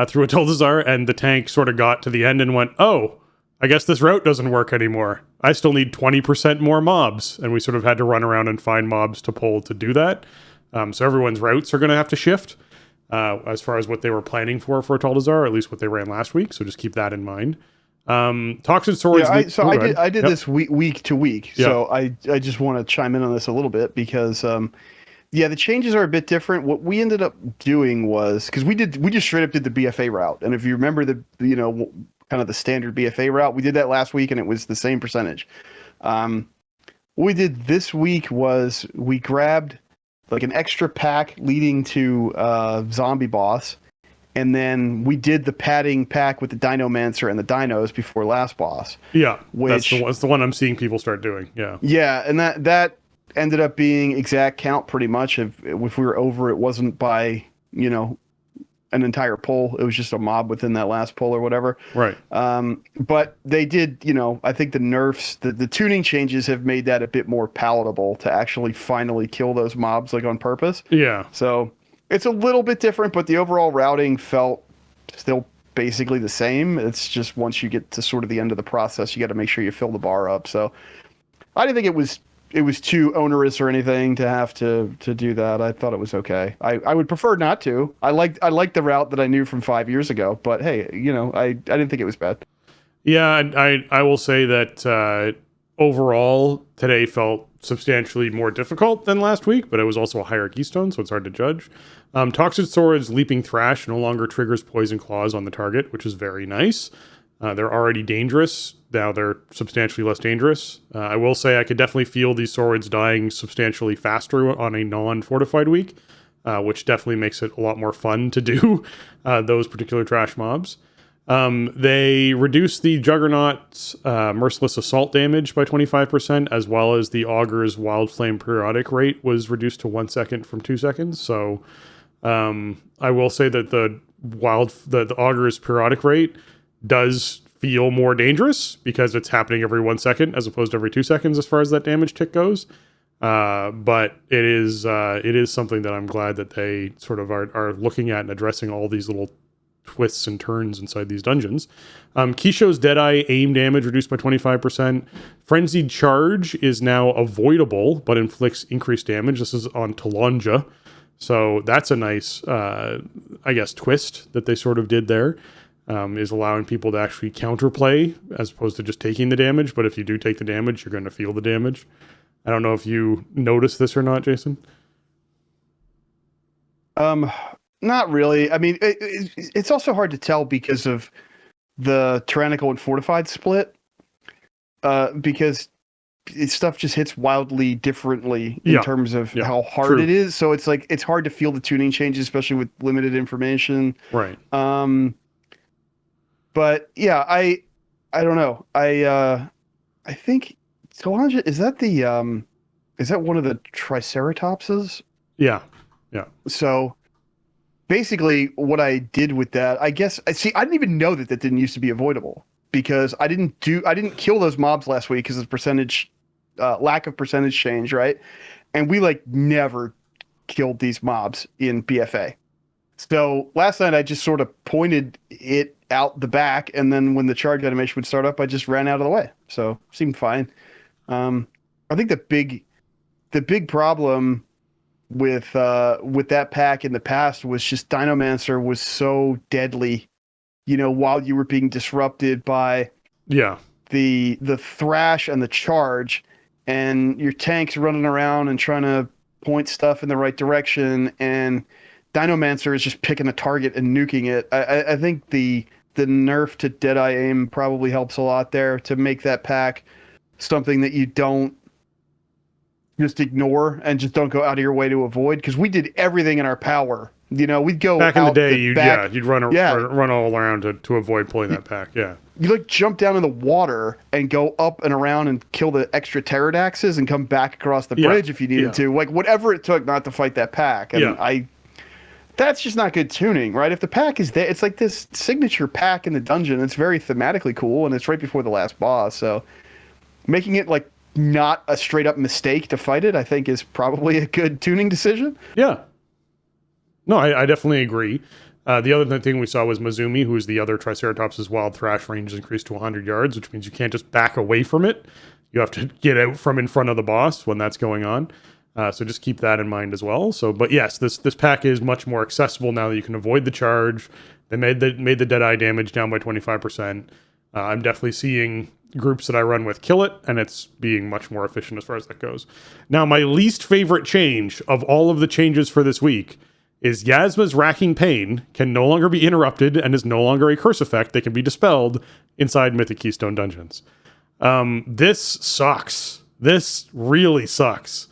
through a Taldazar, and the tank sort of got to the end and went, oh, I guess this route doesn't work anymore. I still need 20% more mobs, and we sort of had to run around and find mobs to pull to do that. So everyone's routes are going to have to shift as far as what they were planning for a Taldazar, or at least what they ran last week, so just keep that in mind. Toxin Swords. Yeah, I did this week to week. Yep. So I just want to chime in on this a little bit because, the changes are a bit different. What we ended up doing was, because we just straight up did the BFA route. And if you remember kind of the standard BFA route, we did that last week and it was the same percentage. What we did this week was we grabbed like an extra pack leading to zombie boss. And then we did the padding pack with the Dinomancer and the dinos before last boss. Yeah, that's the one I'm seeing people start doing. Yeah. Yeah, and that ended up being exact count pretty much. If we were over, it wasn't by, an entire pull. It was just a mob within that last pull or whatever. Right. But they did, I think the nerfs, the tuning changes have made that a bit more palatable to actually finally kill those mobs like on purpose. Yeah. So it's a little bit different, but the overall routing felt still basically the same. It's just once you get to sort of the end of the process, you got to make sure you fill the bar up. So I didn't think it was too onerous or anything to have to do that. I thought it was okay. I would prefer not to. I liked the route that I knew from 5 years ago, but hey, I didn't think it was bad. Yeah, I will say that overall today felt substantially more difficult than last week, but it was also a higher keystone, so it's hard to judge. Toxic Sword's Leaping Thrash no longer triggers Poison Claws on the target, which is very nice. They're already dangerous. Now they're substantially less dangerous. I will say I could definitely feel these swords dying substantially faster on a non-fortified week, which definitely makes it a lot more fun to do those particular trash mobs. They reduced the Juggernaut's Merciless Assault damage by 25%, as well as the Augur's Wild Flame periodic rate was reduced to 1 second from 2 seconds. So I will say that the Augur's periodic rate does feel more dangerous because it's happening every 1 second as opposed to every 2 seconds as far as that damage tick goes. But it is something that I'm glad that they sort of are looking at and addressing all these little twists and turns inside these dungeons. Kisho's Deadeye aim damage reduced by 25%. Frenzied Charge is now avoidable, but inflicts increased damage. This is on Talonja. So that's a nice, twist that they sort of did there, is allowing people to actually counterplay as opposed to just taking the damage. But if you do take the damage, you're going to feel the damage. I don't know if you noticed this or not, Jason. Not really. I mean, it's also hard to tell because of the tyrannical and fortified split. Because stuff just hits wildly differently in terms of how hard it is. So it's like it's hard to feel the tuning changes, especially with limited information. Right. But yeah, I don't know. I think Talonja, is that one of the Triceratopses? Yeah. Yeah. So basically what I did with that, I guess, I didn't even know that didn't used to be avoidable because I didn't kill those mobs last week because of lack of percentage change, right? And we like never killed these mobs in BFA. So last night I just sort of pointed it out the back, and then when the charge animation would start up, I just ran out of the way. So seemed fine. I think the big problem with that pack in the past was just Dinomancer was so deadly, while you were being disrupted by the thrash and the charge, and your tank's running around and trying to point stuff in the right direction, and Dinomancer is just picking a target and nuking it. I think the nerf to Deadeye aim probably helps a lot there to make that pack something that you don't just ignore and just don't go out of your way to avoid, because we did everything in our power. We'd go back in the day. You'd run all around to avoid pulling that pack. Yeah, you like jump down in the water and go up and around and kill the extra pterodaxes and come back across the bridge if you needed to. Like whatever it took not to fight that pack. And that's just not good tuning, right? If the pack is there, it's like this signature pack in the dungeon. It's very thematically cool, and it's right before the last boss. So making it like not a straight up mistake to fight it, I think is probably a good tuning decision. Yeah. No, I definitely agree. The other thing we saw was Mazumi, who is the other Triceratops's wild thrash range is increased to 100 yards, which means you can't just back away from it. You have to get out from in front of the boss when that's going on. So just keep that in mind as well. But yes, this pack is much more accessible now that you can avoid the charge. They made the Deadeye damage down by 25%. I'm definitely seeing groups that I run with kill it, and it's being much more efficient as far as that goes. Now, my least favorite change of all of the changes for this week is Yasma's Racking Pain can no longer be interrupted and is no longer a curse effect that can be dispelled inside Mythic Keystone dungeons. This sucks. This really sucks.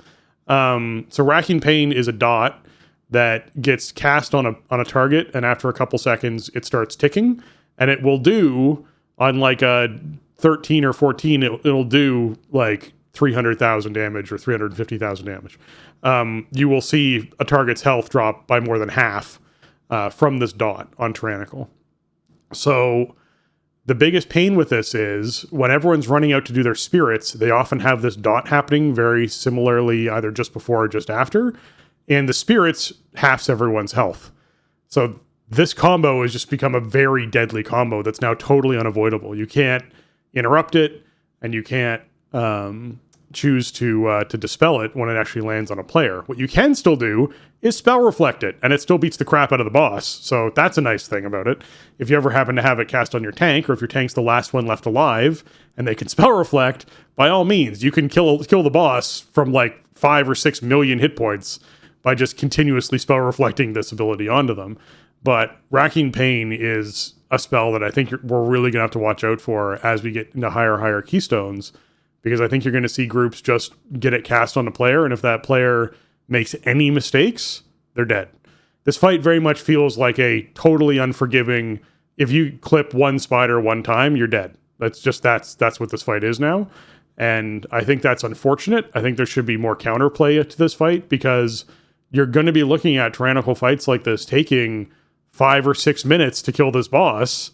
So Racking Pain is a dot that gets cast on a target, and after a couple seconds, it starts ticking, and it will do, on like a 13 or 14, it'll do like 300,000 damage or 350,000 damage. You will see a target's health drop by more than half from this dot on Tyrannical. So the biggest pain with this is when everyone's running out to do their spirits, they often have this dot happening very similarly, either just before or just after, and the spirits halves everyone's health. So this combo has just become a very deadly combo that's now totally unavoidable. You can't interrupt it, and you can't choose to dispel it when it actually lands on a player. What you can still do is spell reflect it, and it still beats the crap out of the boss. So that's a nice thing about it. If you ever happen to have it cast on your tank, or if your tank's the last one left alive, and they can spell reflect, by all means, you can kill the boss from like 5 or 6 million hit points by just continuously spell reflecting this ability onto them. But Racking Pain is a spell that I think we're really going to have to watch out for as we get into higher keystones, because I think you're going to see groups just get it cast on a player, and if that player makes any mistakes, they're dead. This fight very much feels like a totally unforgiving, if you clip one spider one time, you're dead. That's what this fight is now. And I think that's unfortunate. I think there should be more counterplay to this fight, because you're going to be looking at tyrannical fights like this taking 5 or 6 minutes to kill this boss.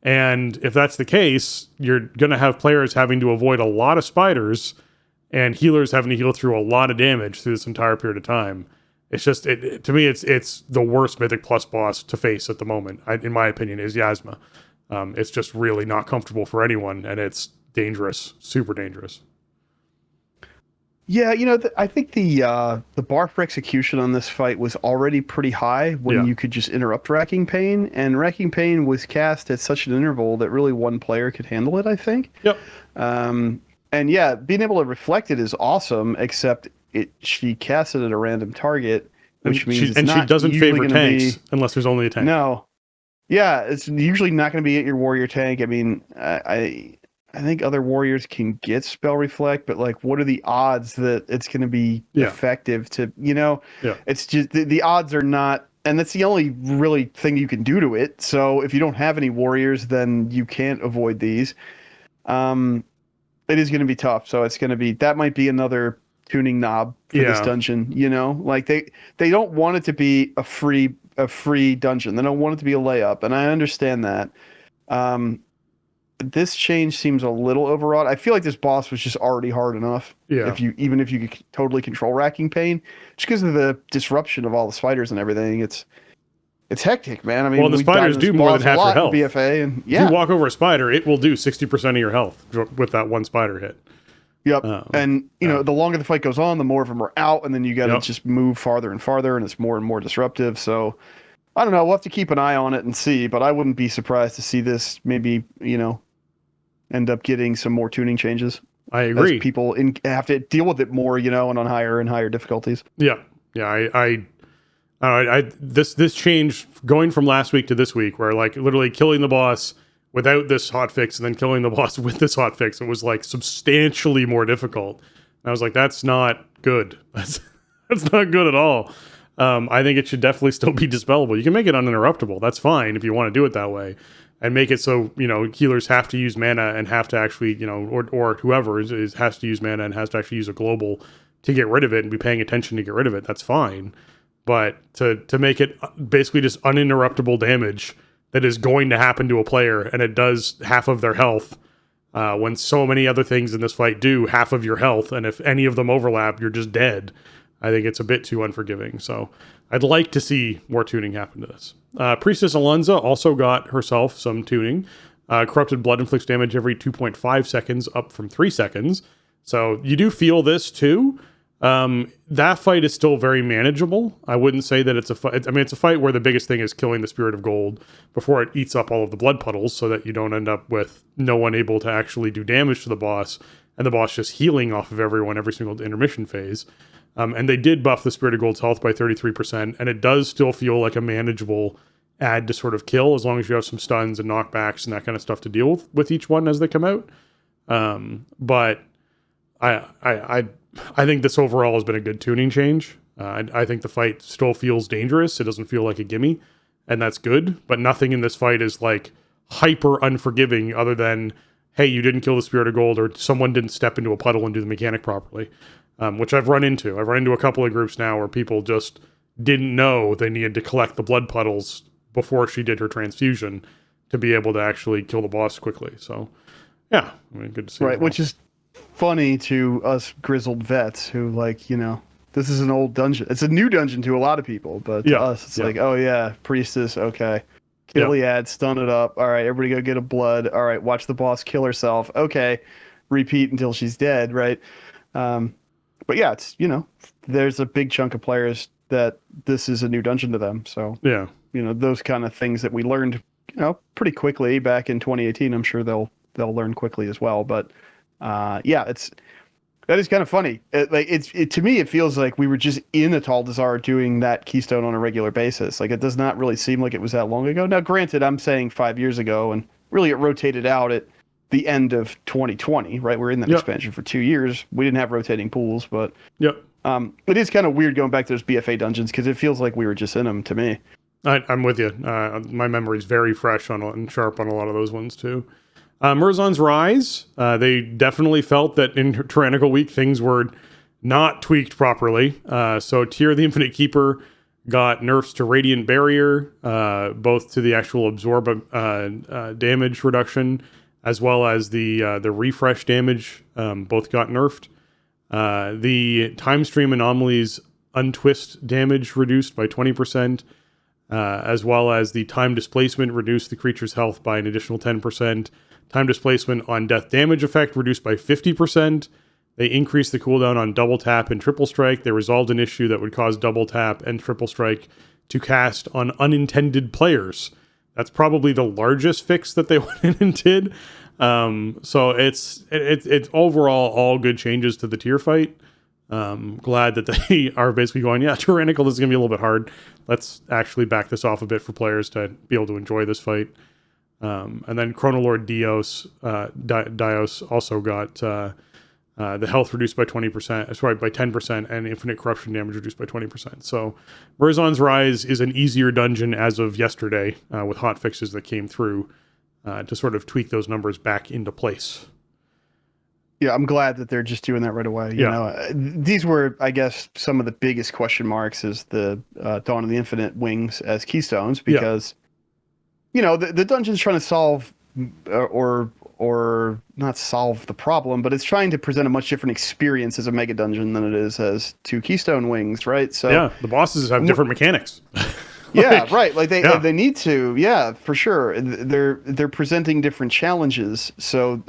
And if that's the case, you're going to have players having to avoid a lot of spiders, and healers having to heal through a lot of damage through this entire period of time. It's just, to me, it's the worst Mythic Plus boss to face at the moment, in my opinion, is Yasma. It's just really not comfortable for anyone, and it's dangerous, super dangerous. Yeah, I think the bar for execution on this fight was already pretty high when you could just interrupt Racking Pain, and Racking Pain was cast at such an interval that really one player could handle it, I think. Yep. And yeah, being able to reflect it is awesome, except she casts it at a random target, which means she doesn't favor tanks unless there's only a tank. No. Yeah, it's usually not going to be at your warrior tank. I mean, I think other warriors can get spell reflect, but like, what are the odds that it's going to be effective to, it's just the odds are not, and that's the only really thing you can do to it. So if you don't have any warriors, then you can't avoid these. It is going to be tough. So it's going to be, that might be another tuning knob for this dungeon, like they don't want it to be a free dungeon. They don't want it to be a layup. And I understand that. This change seems a little overwrought. I feel like this boss was just already hard enough. Yeah. Even if you could totally control Racking Pain, just because of the disruption of all the spiders and everything, it's hectic, man. I mean, the spiders do more than half your health. BFA, and if you walk over a spider, it will do 60% of your health with that one spider hit. Yep. And the longer the fight goes on, the more of them are out, and then you got to just move farther and farther, and it's more and more disruptive. So I don't know. We'll have to keep an eye on it and see, but I wouldn't be surprised to see this maybe, end up getting some more tuning changes. I agree. As people have to deal with it more, and on higher and higher difficulties. Yeah. Yeah. This change going from last week to this week, where like literally killing the boss without this hotfix and then killing the boss with this hotfix, it was like substantially more difficult. And I was like, that's not good. That's not good at all. I think it should definitely still be dispellable. You can make it uninterruptible. That's fine if you want to do it that way, and make it so healers have to use mana and have to actually or whoever has to use mana and has to actually use a global to get rid of it and be paying attention to get rid of it. That's fine. But to make it basically just uninterruptible damage that is going to happen to a player, and it does half of their health, when so many other things in this fight do half of your health, and if any of them overlap, you're just dead. I think it's a bit too unforgiving. So I'd like to see more tuning happen to this. Priestess Alonza also got herself some tuning. Corrupted Blood inflicts damage every 2.5 seconds, up from 3 seconds. So you do feel this too. That fight is still very manageable. I wouldn't say that it's a fight. I mean, it's a fight where the biggest thing is killing the Spirit of Gold before it eats up all of the blood puddles, so that you don't end up with no one able to actually do damage to the boss, and the boss just healing off of everyone every single intermission phase. And they did buff the Spirit of Gold's health by 33%, and it does still feel like a manageable add to sort of kill, as long as you have some stuns and knockbacks and that kind of stuff to deal with each one as they come out. But I think this overall has been a good tuning change. I think the fight still feels dangerous. It doesn't feel like a gimme, and that's good. But nothing in this fight is like hyper unforgiving, other than, hey, you didn't kill the Spirit of Gold, or someone didn't step into a puddle and do the mechanic properly, which I've run into. I've run into a couple of groups now where people just didn't know they needed to collect the blood puddles before she did her transfusion to be able to actually kill the boss quickly. So, yeah, I mean, good to see. Right, which is funny to us grizzled vets who, like, this is an old dungeon. It's a new dungeon to a lot of people, but to us, it's like, oh yeah, priestess, okay. Iliad, stun it up. All right, everybody go get a blood. All right, watch the boss kill herself. Okay, repeat until she's dead, right? But yeah, it's, there's a big chunk of players that this is a new dungeon to them. So, yeah, those kind of things that we learned, pretty quickly back in 2018, I'm sure they'll learn quickly as well. But that is kind of funny. To me, it feels like we were just in Ataldazar doing that keystone on a regular basis. Like, it does not really seem like it was that long ago. Now, granted, I'm saying 5 years ago, and really it rotated out at the end of 2020, right? We're in that expansion for 2 years. We didn't have rotating pools, but it is kind of weird going back to those BFA dungeons, because it feels like we were just in them to me. I'm with you. My memory's very fresh and sharp on a lot of those ones too. Murzon's Rise, they definitely felt that in Tyrannical Week things were not tweaked properly. So Tyr the Infinite Keeper got nerfs to Radiant Barrier, both to the actual absorb damage reduction, as well as the refresh damage, both got nerfed. The time stream anomalies untwist damage reduced by 20%, as well as the time displacement reduced the creature's health by an additional 10%. Time displacement on death damage effect reduced by 50%. They increased the cooldown on double tap and triple strike. They resolved an issue that would cause double tap and triple strike to cast on unintended players. That's probably the largest fix that they went in and did. So it's overall all good changes to the tier fight. Glad that they are basically going, yeah, tyrannical, this is going to be a little bit hard. Let's actually back this off a bit for players to be able to enjoy this fight. And then Chronolord Dios also got the health reduced by 20%, sorry, by 10%, and infinite corruption damage reduced by 20%. So Murazon's Rise is an easier dungeon as of yesterday, with hot fixes that came through to sort of tweak those numbers back into place. Yeah, I'm glad that they're just doing that right away. You know, these were, I guess, some of the biggest question marks is the Dawn of the Infinite wings as keystones, because, you know, the dungeon's trying to solve or not solve the problem, but it's trying to present a much different experience as a mega dungeon than it is as 2 keystone wings, right? So yeah, the bosses have different mechanics. Yeah, right. Like they need to. Yeah, for sure. They're presenting different challenges. So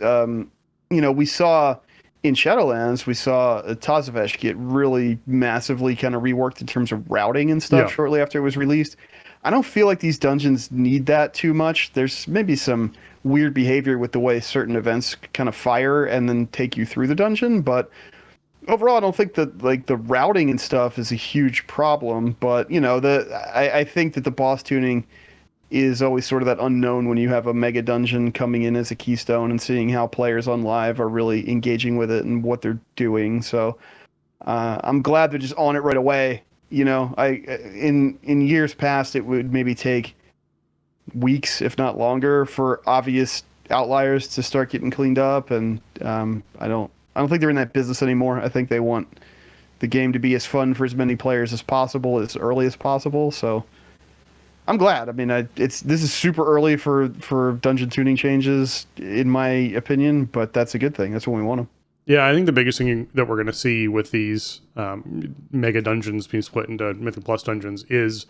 you know, we saw in Shadowlands, we saw Tazavesh get really massively kind of reworked in terms of routing and stuff shortly after it was released. I don't feel like these dungeons need that too much. There's maybe some weird behavior with the way certain events kind of fire and then take you through the dungeon, but overall, I don't think that like the routing and stuff is a huge problem. But you know, I think that the boss tuning is always sort of that unknown when you have a mega dungeon coming in as a keystone and seeing how players on live are really engaging with it and what they're doing. So I'm glad they're just on it right away. You know, in years past, it would maybe take weeks, if not longer, for obvious outliers to start getting cleaned up. And I don't think they're in that business anymore. I think they want the game to be as fun for as many players as possible, as early as possible. So I'm glad. I mean, this is super early for dungeon tuning changes, in my opinion, but that's a good thing. That's what we want them. Yeah, I think the biggest thing that we're going to see with these mega dungeons being split into Mythic Plus dungeons is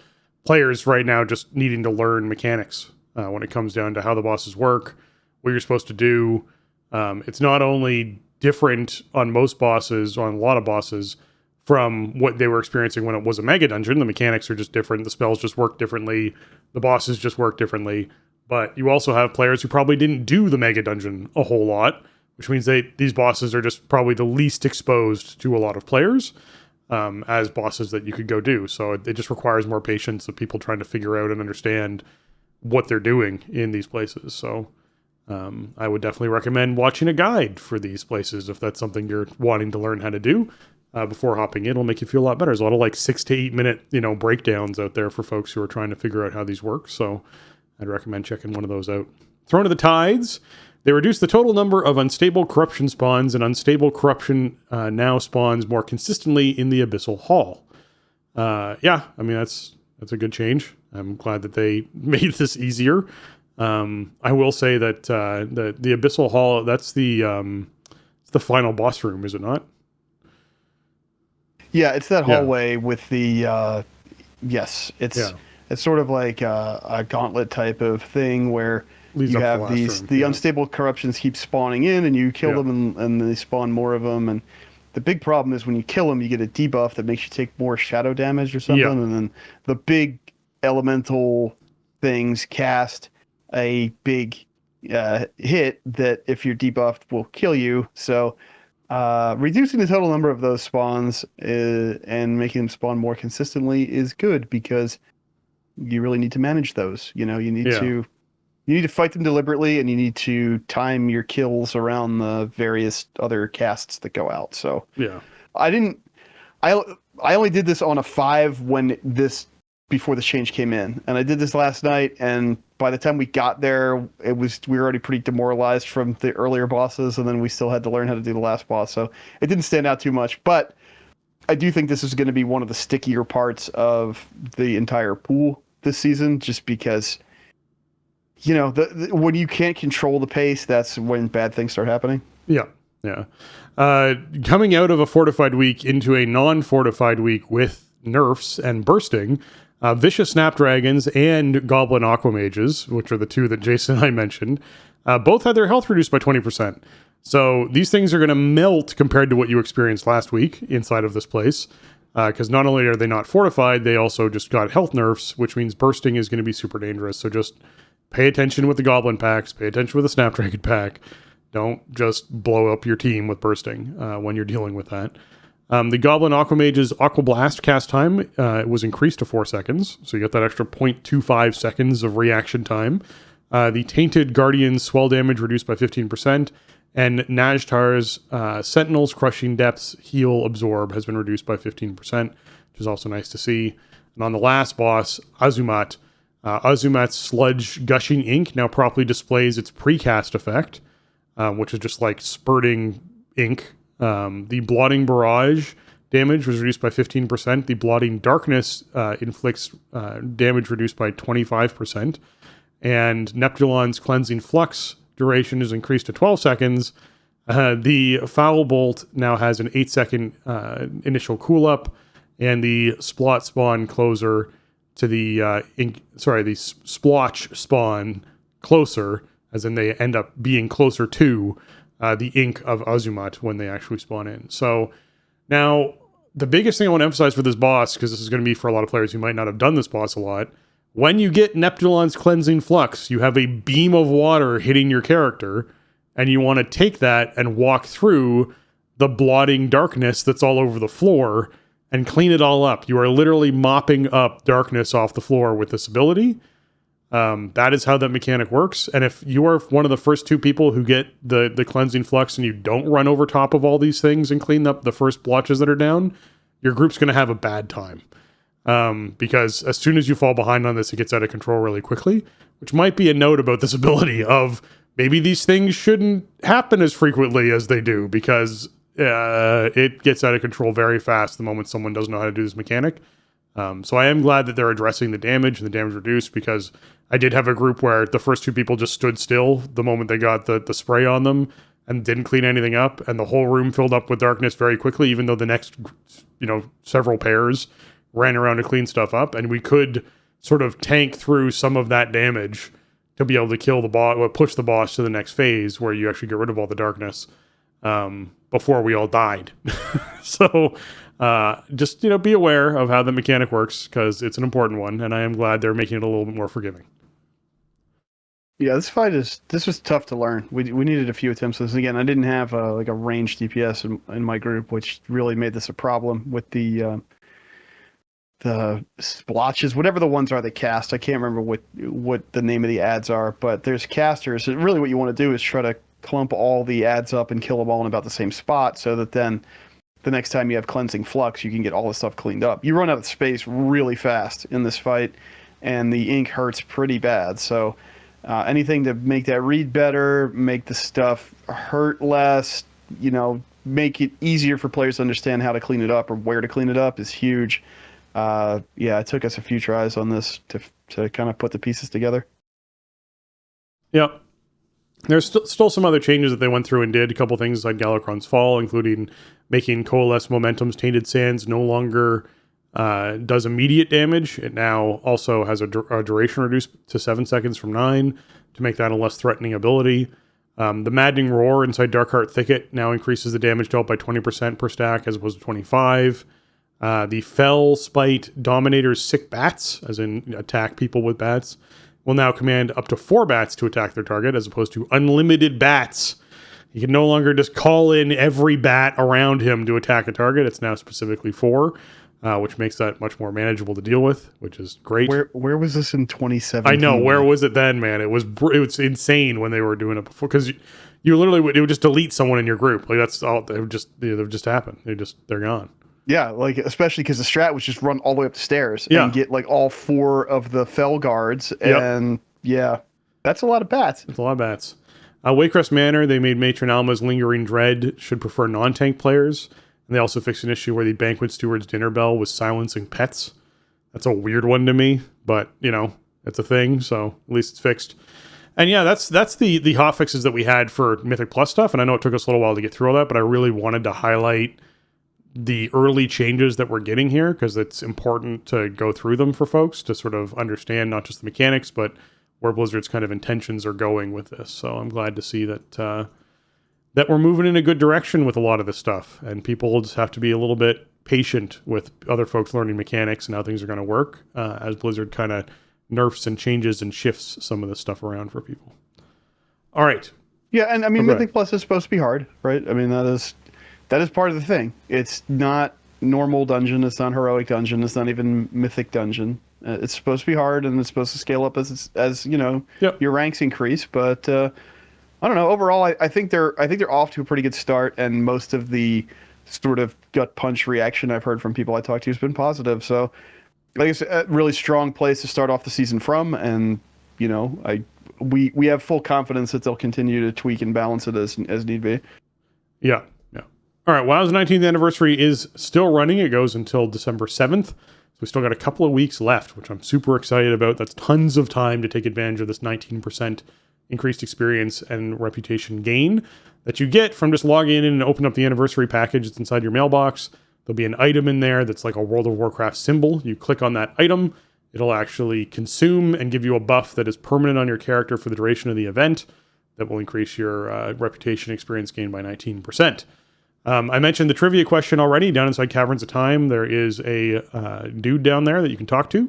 players right now just needing to learn mechanics when it comes down to how the bosses work, what you're supposed to do. It's not only different on most bosses, on a lot of bosses, from what they were experiencing when it was a mega dungeon. The mechanics are just different. The spells just work differently. The bosses just work differently. But you also have players who probably didn't do the mega dungeon a whole lot, which means these bosses are just probably the least exposed to a lot of players as bosses that you could go do. So it just requires more patience of people trying to figure out and understand what they're doing in these places. So I would definitely recommend watching a guide for these places if that's something you're wanting to learn how to do. Before hopping in, it'll make you feel a lot better. There's a lot of like 6 to 8 minute, breakdowns out there for folks who are trying to figure out how these work. So I'd recommend checking one of those out. Throne of the Tides. They reduced the total number of unstable corruption spawns, and unstable corruption now spawns more consistently in the Abyssal Hall. Yeah, I mean, that's a good change. I'm glad that they made this easier. I will say that the Abyssal Hall, that's the final boss room, is it not? Yeah, it's that hallway with the yes, it's sort of like a gauntlet type of thing where you have the unstable corruptions keep spawning in, and you kill them, and they spawn more of them. And the big problem is when you kill them, you get a debuff that makes you take more shadow damage or something, and then the big elemental things cast a big hit that, if you're debuffed, will kill you. So reducing the total number of those spawns and making them spawn more consistently is good, because you really need to manage those. You need to fight them deliberately, and you need to time your kills around the various other casts that go out. So I only did this on a 5 before this change came in, and I did this last night, and by the time we got there, we were already pretty demoralized from the earlier bosses, and then we still had to learn how to do the last boss, so it didn't stand out too much. But I do think this is going to be one of the stickier parts of the entire pool this season, just because when you can't control the pace, that's when bad things start happening. Yeah, Yeah. Coming out of a fortified week into a non-fortified week with nerfs and bursting, Vicious Snapdragons and Goblin Aquamages, which are the two that Jason and I mentioned, both had their health reduced by 20%. So these things are going to melt compared to what you experienced last week inside of this place. Because not only are they not fortified, they also just got health nerfs, which means bursting is going to be super dangerous. So just pay attention with the Goblin packs, pay attention with the Snapdragon pack. Don't just blow up your team with bursting when you're dealing with that. The Goblin Aquamage's Aqua Blast cast time was increased to 4 seconds, so you get that extra 0.25 seconds of reaction time. The Tainted Guardian's swell damage reduced by 15%, and Najtar's Sentinel's Crushing Depths heal absorb has been reduced by 15%, which is also nice to see. And on the last boss, Azumat, Azumat's Sludge Gushing Ink now properly displays its precast effect, which is just like spurting ink. The Blotting Barrage damage was reduced by 15%. The Blotting Darkness inflicts damage reduced by 25%. And Neptulon's Cleansing Flux duration is increased to 12 seconds. The Foul Bolt now has an 8-second initial cool up, and the Splot Spawn Closer to the the Splotch Spawn Closer, as in they end up being closer to the ink of Azumat when they actually spawn in. So now the biggest thing I want to emphasize for this boss, because this is going to be for a lot of players who might not have done this boss a lot, when you get Neptulon's Cleansing Flux, you have a beam of water hitting your character, and you want to take that and walk through the blotting darkness that's all over the floor and clean it all up. You are literally mopping up darkness off the floor with this ability. That is how that mechanic works. And if you are one of the first two people who get the Cleansing Flux and you don't run over top of all these things and clean up the first blotches that are down, your group's going to have a bad time. Because as soon as you fall behind on this, it gets out of control really quickly, which might be a note about this ability of maybe these things shouldn't happen as frequently as they do, because it gets out of control very fast the moment someone doesn't know how to do this mechanic. So I am glad that they're addressing the damage and the damage reduced, because I did have a group where the first two people just stood still the moment they got the spray on them and didn't clean anything up, and the whole room filled up with darkness very quickly, even though the next, several pairs ran around to clean stuff up, and we could sort of tank through some of that damage to be able to kill the boss, or push the boss to the next phase where you actually get rid of all the darkness before we all died. So just be aware of how the mechanic works, because it's an important one, and I am glad they're making it a little bit more forgiving. Yeah, this was tough to learn. We needed a few attempts. This again, I didn't have a ranged DPS in my group, which really made this a problem with the splotches, whatever the ones are they cast. I can't remember what the name of the ads are, but there's casters. Really what you want to do is try to clump all the ads up and kill them all in about the same spot, so that then the next time you have Cleansing Flux, you can get all this stuff cleaned up. You run out of space really fast in this fight, and the ink hurts pretty bad. So anything to make that read better, make the stuff hurt less, make it easier for players to understand how to clean it up or where to clean it up is huge. It took us a few tries on this to kind of put the pieces together. Yeah. There's still some other changes that they went through and did. A couple things like Galakron's Fall, including making Coalesce Momentum's Tainted Sands no longer does immediate damage. It now also has a duration reduced to 7 seconds from 9 to make that a less threatening ability. The Maddening Roar inside Darkheart Thicket now increases the damage dealt by 20% per stack as opposed to 25. The Fell Spite Dominator's Sick Bats, as in attack people with bats, will now command up to 4 bats to attack their target, as opposed to unlimited bats. He can no longer just call in every bat around him to attack a target. It's now specifically 4, which makes that much more manageable to deal with, which is great. Where was this in 2017? I know. Where was it then, man? It was insane when they were doing it before, because you literally it would just delete someone in your group. Like, that's all. It would just happen. They're gone. Yeah, especially because the strat was just run all the way up the stairs and get all 4 of the Fell guards. And that's a lot of bats. It's a lot of bats. Waycrest Manor, they made Matron Alma's Lingering Dread should prefer non-tank players. And they also fixed an issue where the Banquet Steward's Dinner Bell was silencing pets. That's a weird one to me, but, it's a thing, so at least it's fixed. And yeah, that's the hotfixes that we had for Mythic Plus stuff. And I know it took us a little while to get through all that, but I really wanted to highlight the early changes that we're getting here because it's important to go through them for folks to sort of understand not just the mechanics, but where Blizzard's kind of intentions are going with this. So I'm glad to see that that we're moving in a good direction with a lot of this stuff. And people just have to be a little bit patient with other folks learning mechanics and how things are going to work as Blizzard kind of nerfs and changes and shifts some of this stuff around for people. All right. Yeah, and I mean, Mythic Plus is supposed to be hard, right? I mean, that is part of the thing. It's not normal dungeon. It's not heroic dungeon. It's not even mythic dungeon. It's supposed to be hard, and it's supposed to scale up as you know, your ranks increase. But I don't know. Overall, I think they're off to a pretty good start, and most of the sort of gut punch reaction I've heard from people I talked to has been positive. So I think it's a really strong place to start off the season from, and you know, we have full confidence that they'll continue to tweak and balance it as need be. Yeah. All right, WoW's 19th anniversary is still running. It goes until December 7th. So we still got a couple of weeks left, which I'm super excited about. That's tons of time to take advantage of this 19% increased experience and reputation gain that you get from just logging in and open up the anniversary package that's inside your mailbox. There'll be an item in there that's like a World of Warcraft symbol. You click on that item. It'll actually consume and give you a buff that is permanent on your character for the duration of the event that will increase your reputation experience gain by 19%. I mentioned the trivia question already. Down inside Caverns of Time, there is a dude down there that you can talk to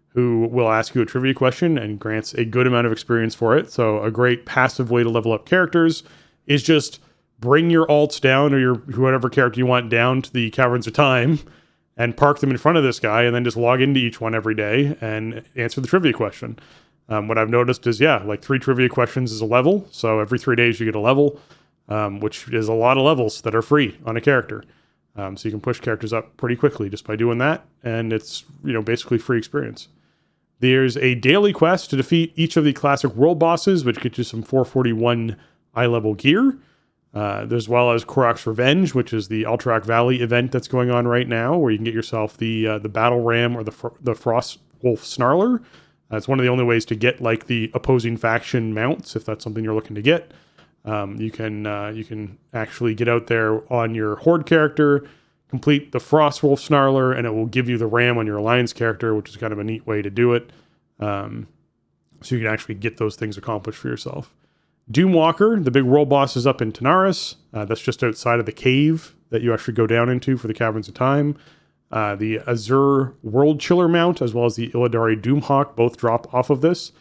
who will ask you a trivia question and grants a good amount of experience for it. So a great passive way to level up characters is just bring your alts down or your whatever character you want down to the Caverns of Time and park them in front of this guy and then just log into each one every day and answer the trivia question. What I've noticed is, like 3 trivia questions is a level. So every 3 days you get a level. Which is a lot of levels that are free on a character. So you can push characters up pretty quickly just by doing that. And it's, basically free experience. There's a daily quest to defeat each of the classic world bosses, which gets you some 441 eye level gear. As well as Korok's Revenge, which is the Alterac Valley event that's going on right now, where you can get yourself the Battle Ram or the Frost Wolf Snarler. It's one of the only ways to get like the opposing faction mounts, if that's something you're looking to get. You can actually get out there on your Horde character, complete the Frost Wolf Snarler, and it will give you the Ram on your Alliance character, which is kind of a neat way to do it. So you can actually get those things accomplished for yourself. Doomwalker, the big world boss, is up in Tanaris. That's just outside of the cave that you actually go down into for the Caverns of Time. The Azure World Chiller mount, as well as the Illidari Doomhawk, both drop off of this,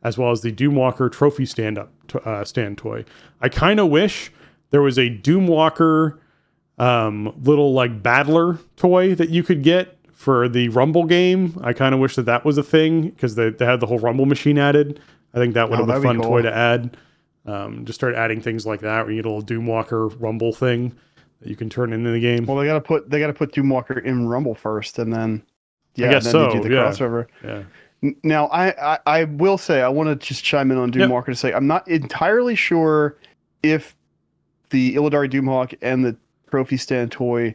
as well as the Doomwalker trophy stand toy. I kind of wish there was a Doomwalker little like battler toy that you could get for the Rumble game. I kind of wish that was a thing because they had the whole Rumble machine added. I think that would have been a fun toy to add. Just start adding things like that where you get a little Doomwalker Rumble thing that you can turn into the game. Well, they gotta put Doomwalker in Rumble first, and then I guess and then you do the crossover. Yeah. Now, I will say, I want to just chime in on Doomwalker to say, I'm not entirely sure if the Illidari Doomhawk and the trophy stand toy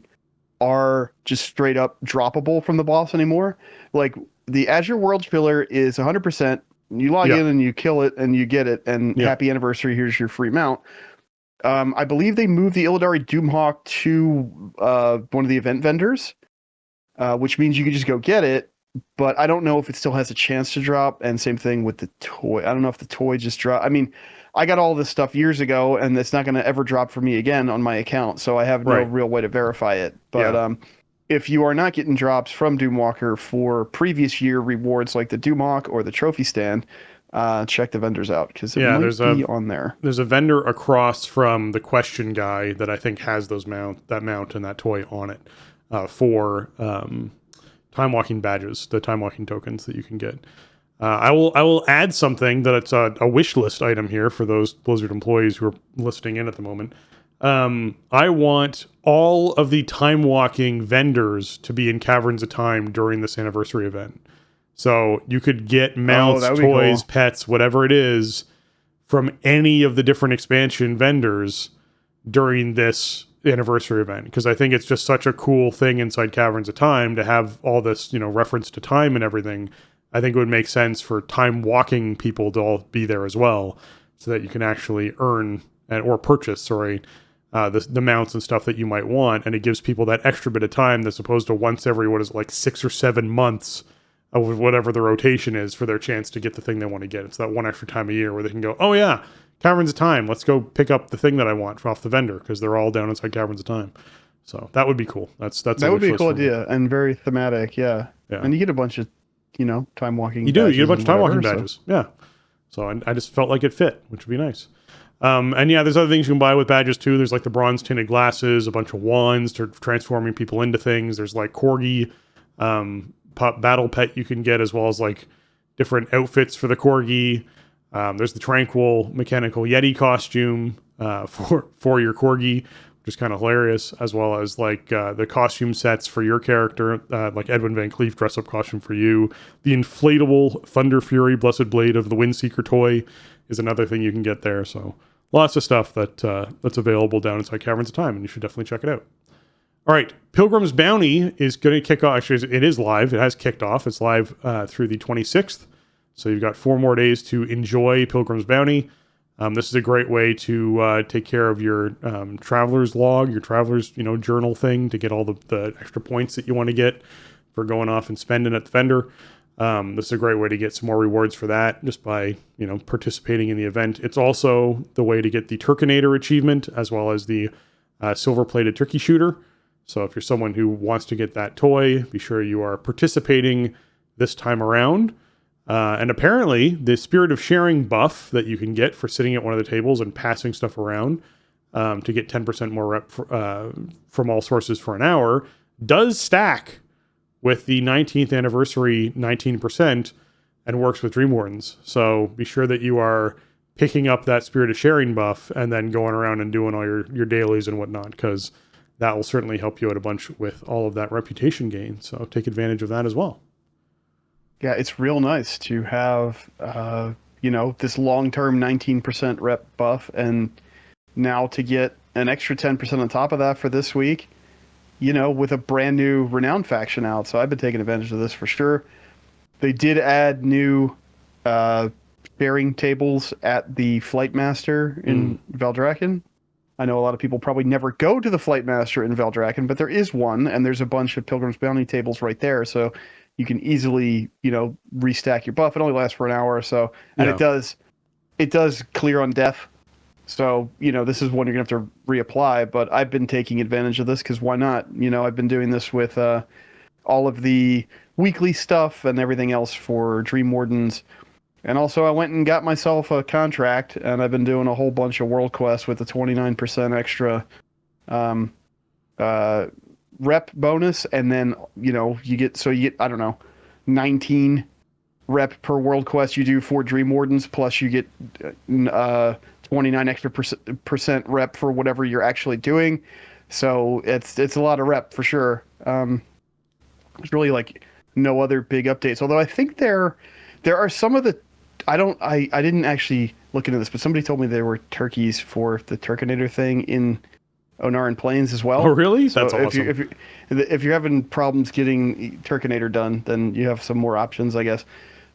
are just straight up droppable from the boss anymore. Like, the Azure World Chiller is 100%. You log in and you kill it and you get it, and happy anniversary, here's your free mount. I believe they moved the Illidari Doomhawk to one of the event vendors, which means you can just go get it. But I don't know if it still has a chance to drop, and same thing with the toy. I don't know if the toy just dropped. I mean, I got all this stuff years ago, and it's not going to ever drop for me again on my account, so I have no real way to verify it. But if you are not getting drops from Doomwalker for previous year rewards like the Doomhawk or the trophy stand, check the vendors out, because it might be on there. There's a vendor across from the question guy that I think has that mount and that toy on it for... time walking badges, the time walking tokens that you can get. I will add something that it's a wish list item here for those Blizzard employees who are listening in at the moment. I want all of the time walking vendors to be in Caverns of Time during this anniversary event. So you could get mounts, toys, pets, whatever it is, from any of the different expansion vendors during this anniversary event, because I think it's just such a cool thing inside Caverns of Time to have all this, reference to time and everything I think it would make sense for time walking people to all be there as well, so that you can actually earn or purchase, the mounts and stuff that you might want. And it gives people that extra bit of time as opposed to once every, 6 or 7 months of whatever the rotation is for their chance to get the thing they want to get. It's that one extra time a year where they can go, oh yeah, Caverns of Time, let's go pick up the thing that I want off the vendor, because they're all down inside Caverns of Time. So that would be cool. That would be a cool idea and very thematic. Yeah. And you get a bunch of, time walking. You get a bunch of time walking badges. So. Yeah. So I just felt like it fit, which would be nice. And yeah, there's other things you can buy with badges too. There's like the bronze tinted glasses, a bunch of wands for transforming people into things. There's like corgi, battle pet you can get, as well as like different outfits for the corgi. There's the tranquil mechanical yeti costume for your corgi, which is kind of hilarious, as well as like the costume sets for your character, like Edwin Van Cleef dress up costume for you. The inflatable Thunder Fury Blessed Blade of the Windseeker toy is another thing you can get there. So lots of stuff that's available down inside Caverns of Time, and you should definitely check it out. All right, Pilgrim's Bounty is going to kick off. Actually, it is live. It has kicked off. It's live through the 26th. So you've got 4 more days to enjoy Pilgrim's Bounty. This is a great way to take care of your traveler's log, your traveler's journal thing, to get all the extra points that you want to get for going off and spending at the vendor. This is a great way to get some more rewards for that, just by participating in the event. It's also the way to get the Turkinator achievement, as well as the silver-plated turkey shooter. So if you're someone who wants to get that toy, be sure you are participating this time around. And apparently, the Spirit of Sharing buff that you can get for sitting at one of the tables and passing stuff around to get 10% more rep from all sources for an hour does stack with the 19th anniversary 19% and works with Dream Wardens. So be sure that you are picking up that Spirit of Sharing buff and then going around and doing all your dailies and whatnot, because that will certainly help you out a bunch with all of that reputation gain. So take advantage of that as well. Yeah, it's real nice to have, this long-term 19% rep buff, and now to get an extra 10% on top of that for this week, with a brand new Renowned faction out. So I've been taking advantage of this for sure. They did add new sharing tables at the Flight Master in Valdrakken. I know a lot of people probably never go to the Flight Master in Valdrakken, but there is one, and there's a bunch of Pilgrim's Bounty tables right there. So you can easily, restack your buff. It only lasts for an hour or so. And it does clear on death. So, this is one you're going to have to reapply, but I've been taking advantage of this because why not? I've been doing this with all of the weekly stuff and everything else for Dream Wardens. And also I went and got myself a contract, and I've been doing a whole bunch of world quests with the 29% extra rep bonus, and then you get I don't know, 19 rep per world quest you do for Dream Wardens, plus you get 29 extra percent rep for whatever you're actually doing. So it's a lot of rep for sure. There's really like no other big updates, although I think there are some of the I didn't actually look into this, but somebody told me there were turkeys for the Turkinator thing in Onaran Plains as well. Oh, really? So that's awesome. If you're having problems getting Turkinator done, then you have some more options, I guess.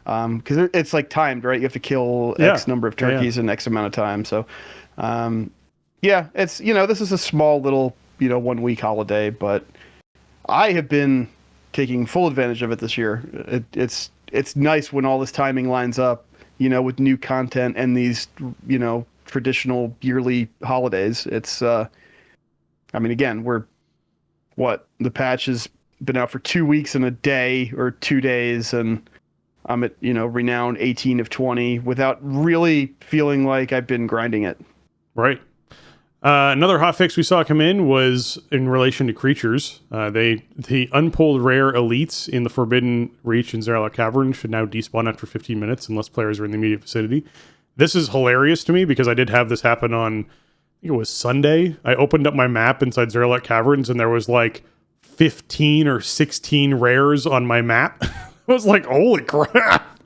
Because it's like timed, right? You have to kill X number of turkeys in X amount of time. So, it's this is a small little 1 week holiday, but I have been taking full advantage of it this year. It's nice when all this timing lines up, with new content and these traditional yearly holidays. It's again, the patch has been out for 2 weeks and a day or 2 days, and I'm at, Renowned 18 of 20 without really feeling like I've been grinding it. Right. Another hotfix we saw come in was in relation to creatures. The unpulled rare elites in the Forbidden Reach and Zaralak Cavern should now despawn after 15 minutes unless players are in the immediate vicinity. This is hilarious to me because I did have this happen on, I think it was Sunday. I opened up my map inside Zaralak Caverns and there was like 15 or 16 rares on my map. I was like, holy crap,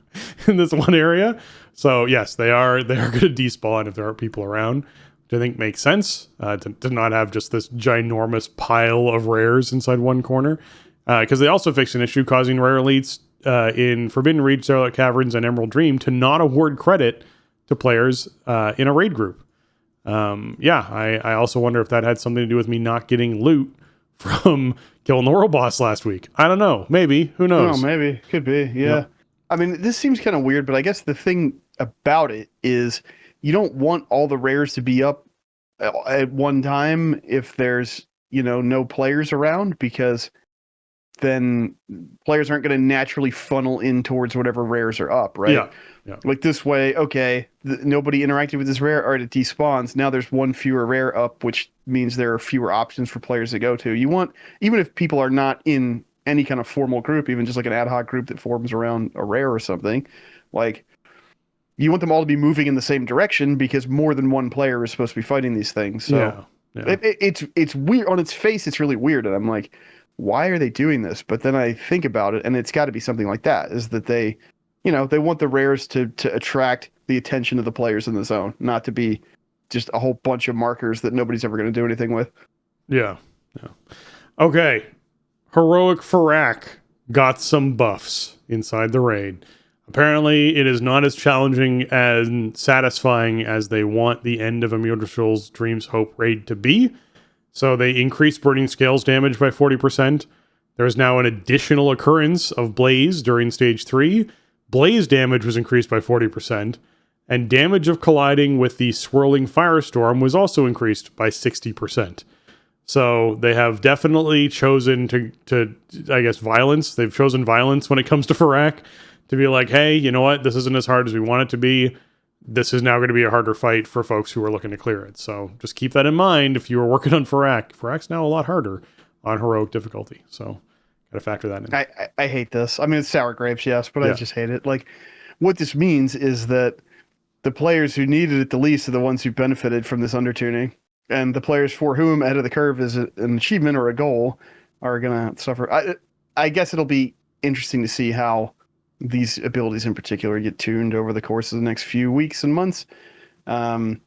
in this one area. So yes, they are going to despawn if there are people around, which I think makes sense, to not have just this ginormous pile of rares inside one corner. Because they also fixed an issue causing rare elites in Forbidden Reach, Starlight Caverns, and Emerald Dream to not award credit to players in a raid group. I also wonder if that had something to do with me not getting loot from killing the world boss last week. I don't know. Maybe. Who knows? Oh, maybe. Could be. Yeah. Yep. I mean, this seems kind of weird, but I guess the thing about it is you don't want all the rares to be up at one time if there's, no players around, because then players aren't going to naturally funnel in towards whatever rares are up, right? Yeah. Like this way, okay, nobody interacted with this rare, all right, it despawns. Now there's one fewer rare up, which means there are fewer options for players to go to. You want, even if people are not in any kind of formal group, even just like an ad hoc group that forms around a rare or something, like you want them all to be moving in the same direction, because more than one player is supposed to be fighting these things. So it's weird on its face. It's really weird. And I'm like, why are they doing this? But then I think about it, and it's got to be something like that, is that they want the rares to attract the attention of the players in the zone, not to be just a whole bunch of markers that nobody's ever going to do anything with. Yeah. Okay. Heroic Farak got some buffs inside the raid. Apparently, it is not as challenging and satisfying as they want the end of Immortals Dreams Hope raid to be. So they increased Burning Scales damage by 40%. There is now an additional occurrence of Blaze during Stage 3. Blaze damage was increased by 40%. And damage of colliding with the swirling firestorm was also increased by 60%. So they have definitely chosen to I guess, violence. They've chosen violence when it comes to Farak, to be like, hey, you know what? This isn't as hard as we want it to be. This is now going to be a harder fight for folks who are looking to clear it. So just keep that in mind if you were working on Farak. Farak's now a lot harder on heroic difficulty. So got to factor that in. I hate this. I mean, it's sour grapes, yes, but I just hate it. Like, what this means is that the players who needed it the least are the ones who benefited from this undertuning. And the players for whom ahead of the curve is an achievement or a goal are going to suffer. I guess it'll be interesting to see how these abilities in particular get tuned over the course of the next few weeks and months. I'm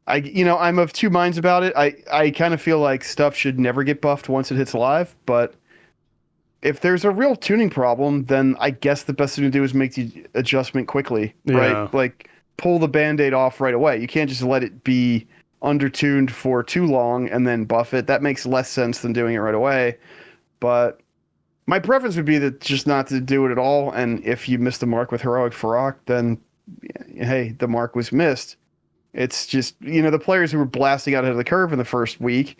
of two minds about it. I kind of feel like stuff should never get buffed once it hits live, but if there's a real tuning problem, then I guess the best thing to do is make the adjustment quickly, right? Like, pull the Band-Aid off right away. You can't just let it be undertuned for too long and then buff it. That makes less sense than doing it right away. But my preference would be that just not to do it at all. And if you missed the mark with Heroic Farak, then hey, the mark was missed. It's just, the players who were blasting out ahead of the curve in the first week,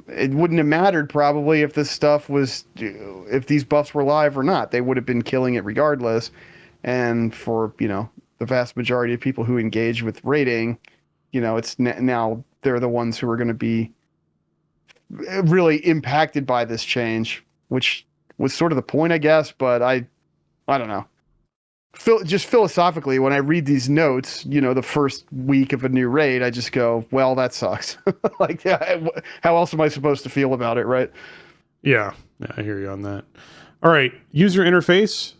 it wouldn't have mattered probably if if these buffs were live or not. They would have been killing it regardless. And for, the vast majority of people who engage with raiding, it's now they're the ones who are going to be really impacted by this change, which was sort of the point, I guess. But I don't know. Just philosophically, when I read these notes, the first week of a new raid, I just go, well, that sucks. Like, how else am I supposed to feel about it, right? Yeah, I hear you on that. All right, user interface.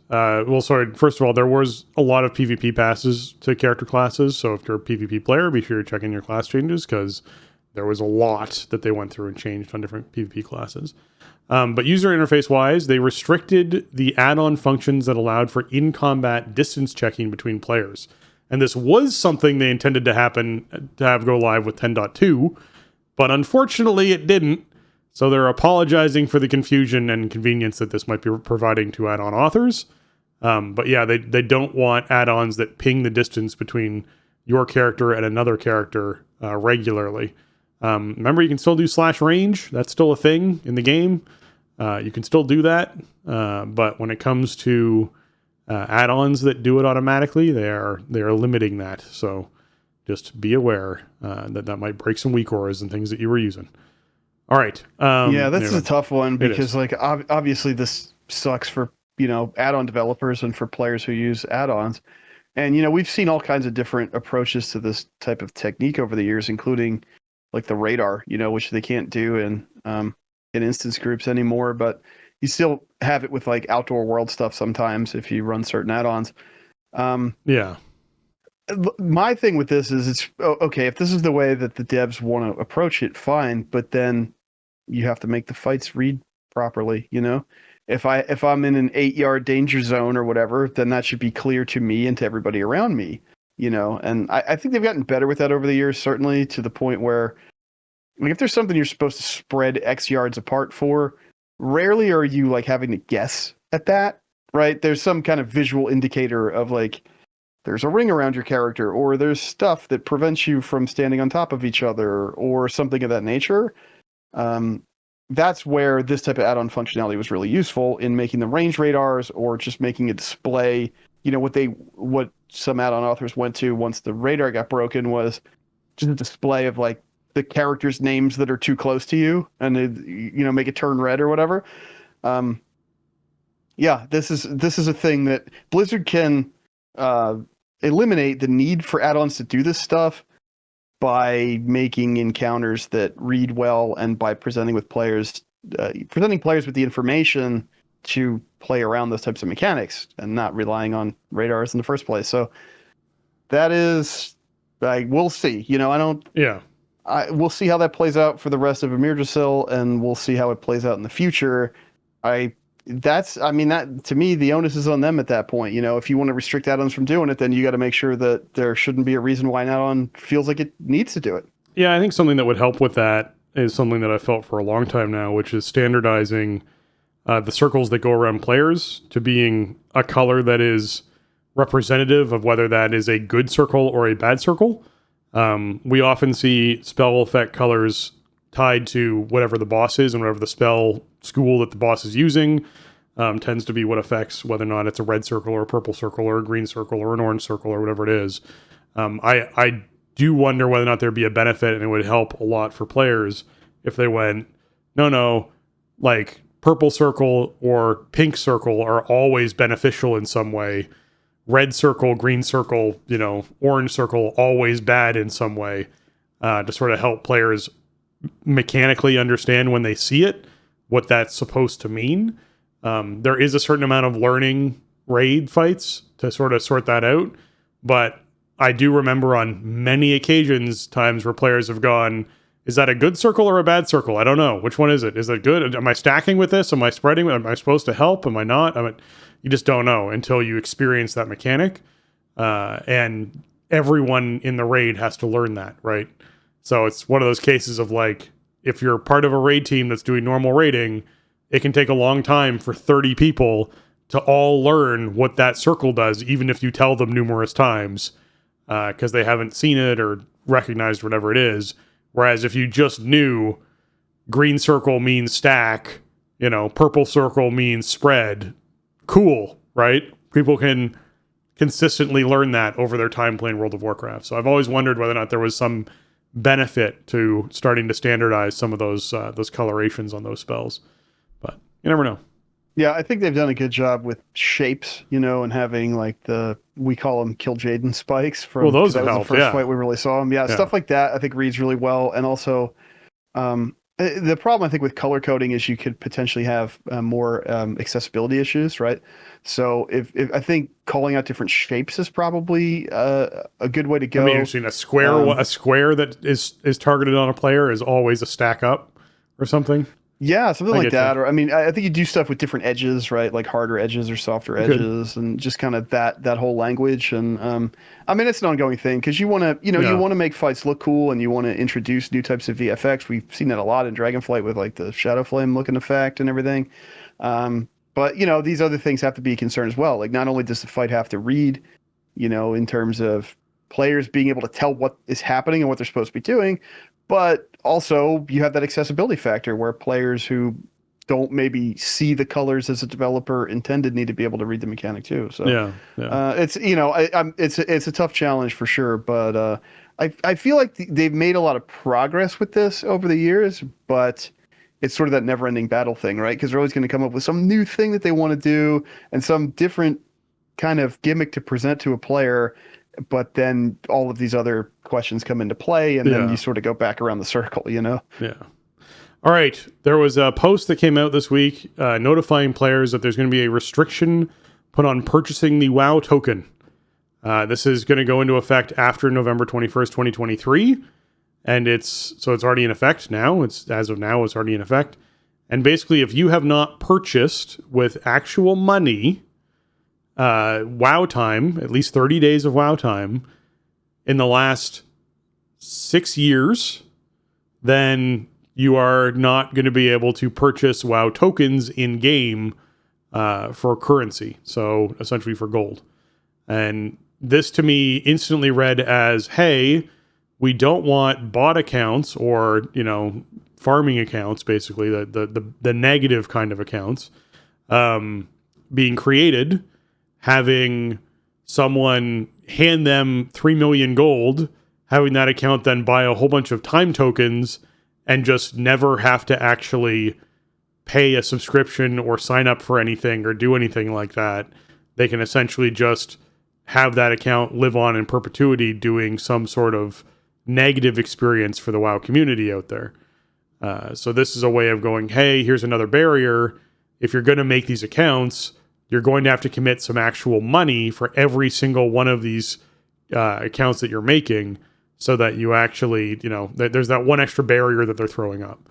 First of all, there was a lot of PvP passes to character classes, so if you're a PvP player, be sure to check in your class changes, because there was a lot that they went through and changed on different PvP classes. But user interface-wise, they restricted the add-on functions that allowed for in-combat distance checking between players. And this was something they intended to have go live with 10.2, but unfortunately it didn't. So they're apologizing for the confusion and inconvenience that this might be providing to add-on authors. But yeah, they don't want add-ons that ping the distance between your character and another character regularly. Remember, you can still do /range. That's still a thing in the game. You can still do that. But when it comes to add-ons that do it automatically, they are limiting that. So just be aware that might break some weak auras and things that you were using. All right. That's a tough one, because obviously this sucks for, add-on developers and for players who use add-ons. And, we've seen all kinds of different approaches to this type of technique over the years, including like the radar, which they can't do in instance groups anymore, but you still have it with like outdoor world stuff sometimes if you run certain add-ons. My thing with this is it's okay if this is the way that the devs want to approach it, fine, but then you have to make the fights read properly, if I'm in an 8-yard danger zone or whatever, then that should be clear to me and to everybody around me, And I think they've gotten better with that over the years, certainly to the point where, like, if there's something you're supposed to spread X yards apart for, rarely are you like having to guess at that, right? There's some kind of visual indicator of like, there's a ring around your character, or there's stuff that prevents you from standing on top of each other, or something of that nature. That's where this type of add-on functionality was really useful in making the range radars, or just making a display. What some add-on authors went to once the radar got broken was just a display of like the characters' names that are too close to you, and make it turn red or whatever. This is a thing that Blizzard can eliminate the need for add-ons to do this stuff by making encounters that read well, and by presenting players with the information to play around those types of mechanics, and not relying on radars in the first place. So that is, we'll see. We'll see how that plays out for the rest of Emirdrasil, and we'll see how it plays out in the future. That to me, the onus is on them at that point. If you want to restrict add-ons from doing it, then you got to make sure that there shouldn't be a reason why an add-on feels like it needs to do it. Yeah, I think something that would help with that is something that I felt for a long time now, which is standardizing the circles that go around players to being a color that is representative of whether that is a good circle or a bad circle. We often see spell effect colors tied to whatever the boss is, and whatever the spell school that the boss is using tends to be what affects whether or not it's a red circle or a purple circle or a green circle or an orange circle or whatever it is. I do wonder whether or not there'd be a benefit, and it would help a lot for players if they went, no, like purple circle or pink circle are always beneficial in some way. Red circle, green circle, orange circle, always bad in some way, to sort of help players mechanically understand when they see it what that's supposed to mean. There is a certain amount of learning raid fights to sort of sort that out, but I do remember on many occasions times where players have gone, is that a good circle or a bad circle? I don't know. Which one is it? Is it good? Am I stacking with this? Am I spreading? Am I supposed to help? Am I not? You just don't know until you experience that mechanic. And everyone in the raid has to learn that, right? So it's one of those cases of like, if you're part of a raid team that's doing normal raiding, it can take a long time for 30 people to all learn what that circle does, even if you tell them numerous times, because they haven't seen it or recognized whatever it is. Whereas if you just knew green circle means stack, purple circle means spread, cool, right? People can consistently learn that over their time playing World of Warcraft. So I've always wondered whether or not there was some benefit to starting to standardize some of those colorations on those spells, but you never know. Yeah, I think they've done a good job with shapes, and having like we call them Kill Jaden spikes from. Well, those that was helped, the first fight we really saw them. Yeah, stuff like that I think reads really well, and also the problem I think with color coding is you could potentially have more accessibility issues, right? So if I think calling out different shapes is probably a good way to go. I mean, you're seeing a square that is targeted on a player is always a stack up or something. Yeah, something like that. Or I think you do stuff with different edges, right? Like harder edges or softer edges, and just kind of that whole language. And it's an ongoing thing because you want to, you want to make fights look cool, and you want to introduce new types of VFX. We've seen that a lot in Dragonflight with like the Shadow Flame looking effect and everything. But these other things have to be a concern as well. Like not only does the fight have to read, in terms of players being able to tell what is happening and what they're supposed to be doing, but also you have that accessibility factor where players who don't maybe see the colors as a developer intended need to be able to read the mechanic too. So it's a tough challenge for sure, but I feel like they've made a lot of progress with this over the years, but it's sort of that never-ending battle thing, right? Because they're always going to come up with some new thing that they want to do and some different kind of gimmick to present to a player, but then all of these other questions come into play, and then you sort of go back around the circle, Yeah. All right. There was a post that came out this week notifying players that there's going to be a restriction put on purchasing the WoW token. This is going to go into effect after November 21st, 2023. And it's already in effect now. As of now, it's already in effect. And basically, if you have not purchased with actual money WoW time, at least 30 days of WoW time in the last 6 years, then you are not going to be able to purchase WoW tokens in game for currency. So essentially for gold. And this to me instantly read as, hey, we don't want bot accounts or, farming accounts, basically the negative kind of accounts, being created, having someone hand them 3 million gold, having that account then buy a whole bunch of time tokens and just never have to actually pay a subscription or sign up for anything or do anything like that. They can essentially just have that account live on in perpetuity, doing some sort of negative experience for the WoW community out there. So this is a way of going, hey, here's another barrier. If you're going to make these accounts, you're going to have to commit some actual money for every single one of these accounts that you're making, so that you actually, there's that one extra barrier that they're throwing up.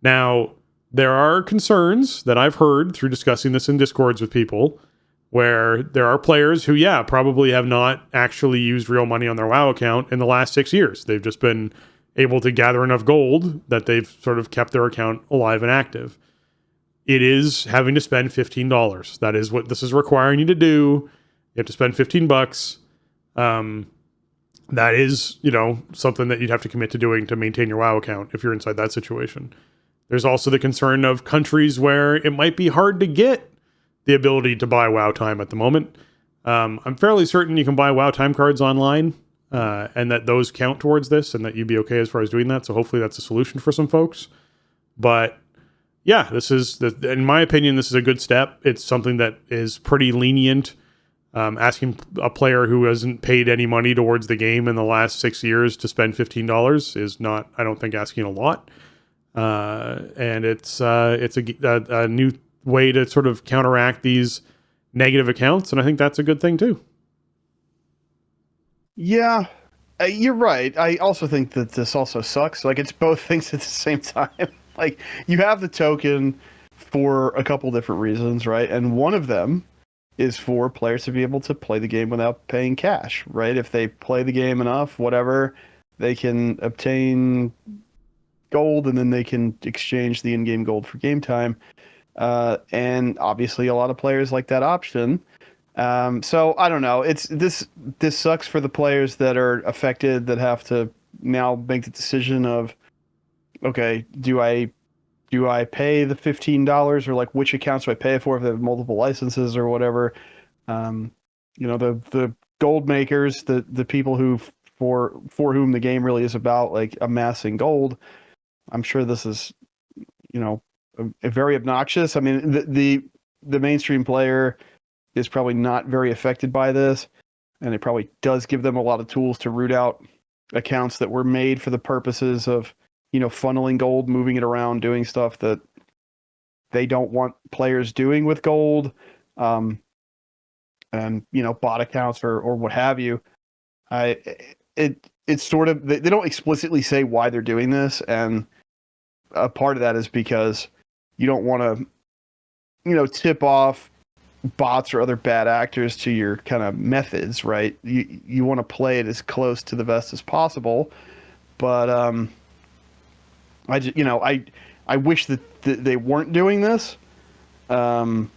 Now, there are concerns that I've heard through discussing this in Discords with people, where there are players who, probably have not actually used real money on their WoW account in the last 6 years. They've just been able to gather enough gold that they've sort of kept their account alive and active. It is having to spend $15. That is what this is requiring you to do. You have to spend $15. That is, something that you'd have to commit to doing to maintain your WoW account if you're inside that situation. There's also the concern of countries where it might be hard to get the ability to buy WoW time at the moment. I'm fairly certain you can buy WoW time cards online, and that those count towards this, and that you'd be okay as far as doing that. So hopefully that's a solution for some folks. But yeah, in my opinion, this is a good step. It's something that is pretty lenient. Asking a player who hasn't paid any money towards the game in the last 6 years to spend $15 is not, I don't think, asking a lot. And it's a new way to sort of counteract these negative accounts, and I think that's a good thing too. Yeah, you're right. I also think that this also sucks. Like, it's both things at the same time. Like, you have the token for a couple different reasons, right? And one of them is for players to be able to play the game without paying cash, right? If they play the game enough, whatever, they can obtain gold, and then they can exchange the in-game gold for game time. And obviously a lot of players like that option. So I don't know. This sucks for the players that are affected, that have to now make the decision of, okay, do I pay the $15, or like which accounts do I pay for if they have multiple licenses or whatever? The gold makers, the people who for whom the game really is about, like, amassing gold. I'm sure this is, a very obnoxious. I mean, the mainstream player is probably not very affected by this, and it probably does give them a lot of tools to root out accounts that were made for the purposes of, funneling gold, moving it around, doing stuff that they don't want players doing with gold, and bot accounts or what have you. It's sort of, they don't explicitly say why they're doing this, and a part of that is because you don't want to, tip off bots or other bad actors to your kind of methods, right? You want to play it as close to the vest as possible, but I wish that they weren't doing this, but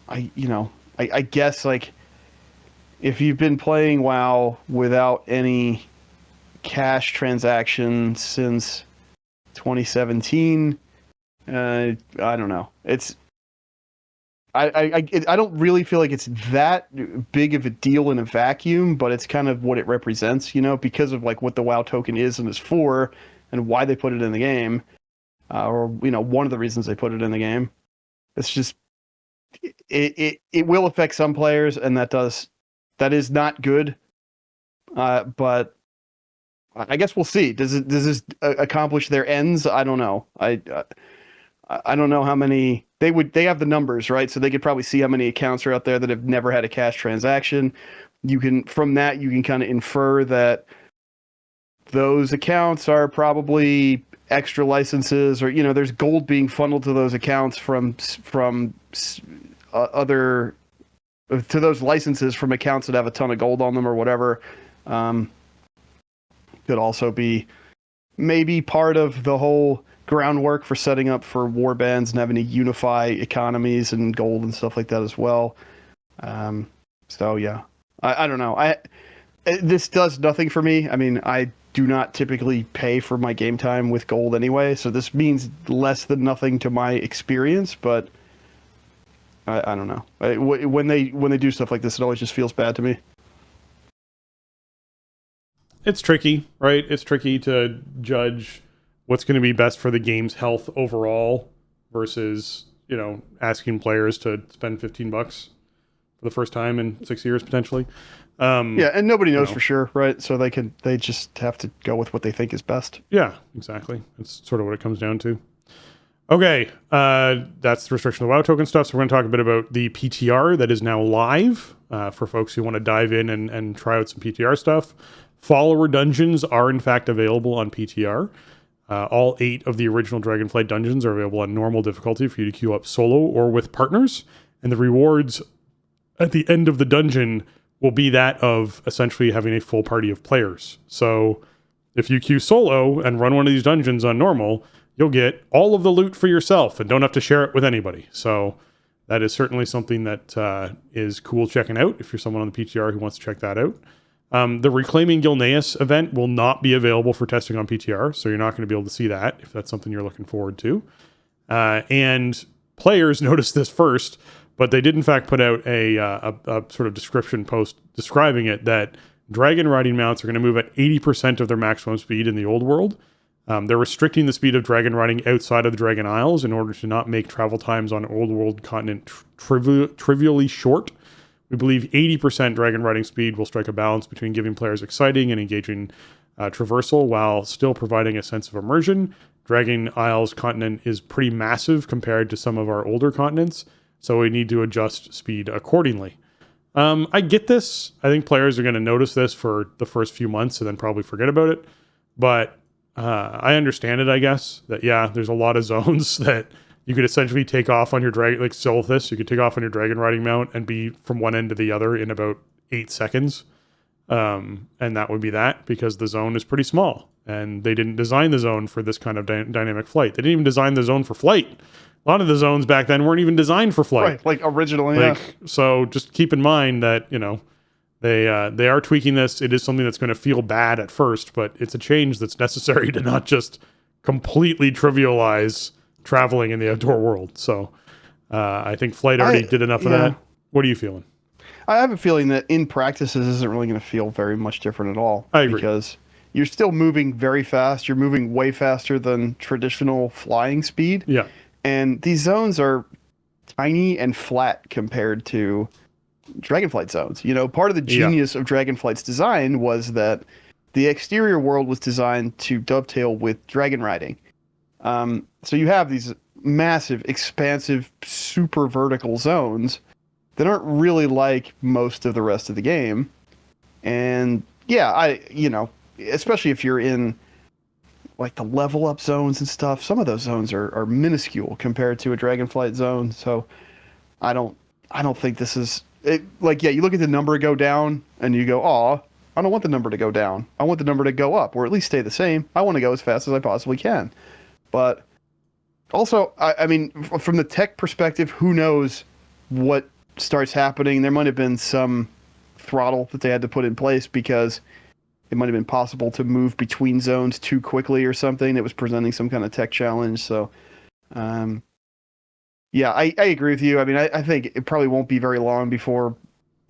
I guess, like, if you've been playing WoW without any cash transactions since 2017, I don't know. I don't really feel like it's that big of a deal in a vacuum, but it's kind of what it represents, because of like what the WoW token is and is for, and why they put it in the game, or one of the reasons they put it in the game. It's just it will affect some players, and that is not good. But I guess we'll see. Does this accomplish their ends? I don't know. I don't know how many they have the numbers, right? So they could probably see how many accounts are out there that have never had a cash transaction. From that you can kind of infer that those accounts are probably extra licenses, or there's gold being funneled to those accounts from other to those licenses from accounts that have a ton of gold on them or whatever. Could also be maybe part of the whole groundwork for setting up for war bands and having to unify economies and gold and stuff like that as well. So yeah, I don't know. This does nothing for me. I mean, I do not typically pay for my game time with gold anyway, so this means less than nothing to my experience, but I don't know. When they do stuff like this, it always just feels bad to me. It's tricky, right? It's tricky to judge what's going to be best for the game's health overall versus, asking players to spend $15 for the first time in 6 years potentially. Yeah, and nobody knows for sure, right? So they just have to go with what they think is best. Yeah, exactly. It's sort of what it comes down to. Okay, that's the restriction of the WoW token stuff. So we're going to talk a bit about the PTR that is now live for folks who want to dive in and try out some PTR stuff. Follower dungeons are in fact available on PTR. All 8 of the original Dragonflight dungeons are available on normal difficulty for you to queue up solo or with partners. And the rewards at the end of the dungeon will be that of essentially having a full party of players. So if you queue solo and run one of these dungeons on normal, you'll get all of the loot for yourself and don't have to share it with anybody. So that is certainly something that is cool checking out if you're someone on the PTR who wants to check that out. The Reclaiming Gilneas event will not be available for testing on PTR, so you're not going to be able to see that if that's something you're looking forward to. And players noticed this first, but they did in fact put out a sort of description post describing it, that dragon riding mounts are going to move at 80% of their maximum speed in the old world. They're restricting the speed of dragon riding outside of the Dragon Isles in order to not make travel times on old world continent trivially short. We believe 80% dragon riding speed will strike a balance between giving players exciting and engaging traversal while still providing a sense of immersion. Dragon Isles continent is pretty massive compared to some of our older continents, so we need to adjust speed accordingly. I get this. I think players are going to notice this for the first few months and then probably forget about it. But I understand it, I guess, that, yeah, there's a lot of zones that you could essentially take off on your dragon, like Silithus, you could take off on your dragon riding mount and be from one end to the other in about 8 seconds. And that would be that, because the zone is pretty small and they didn't design the zone for this kind of dynamic flight. They didn't even design the zone for flight. A lot of the zones back then weren't even designed for flight. Right, like originally. Yeah. So just keep in mind that, they are tweaking this. It is something that's going to feel bad at first, but it's a change that's necessary to not just completely trivialize traveling in the outdoor world. So I think flight already did enough of that. What are you feeling? I have a feeling that in practice, this isn't really going to feel very much different at all. I agree. Because you're still moving very fast. You're moving way faster than traditional flying speed. Yeah. And these zones are tiny and flat compared to Dragonflight zones. Part of the genius of Dragonflight's design was that the exterior world was designed to dovetail with dragon riding. So you have these massive, expansive, super vertical zones that aren't really like most of the rest of the game. And yeah, especially if you're in like the level up zones and stuff, some of those zones are minuscule compared to a Dragonflight zone. So I don't think this is it. Like, yeah, you look at the number go down and you go, oh, I don't want the number to go down. I want the number to go up or at least stay the same. I want to go as fast as I possibly can. But also, I mean, from the tech perspective, who knows what starts happening? There might have been some throttle that they had to put in place because it might have been possible to move between zones too quickly or something. It was presenting some kind of tech challenge. So, yeah, I agree with you. I mean, I think it probably won't be very long before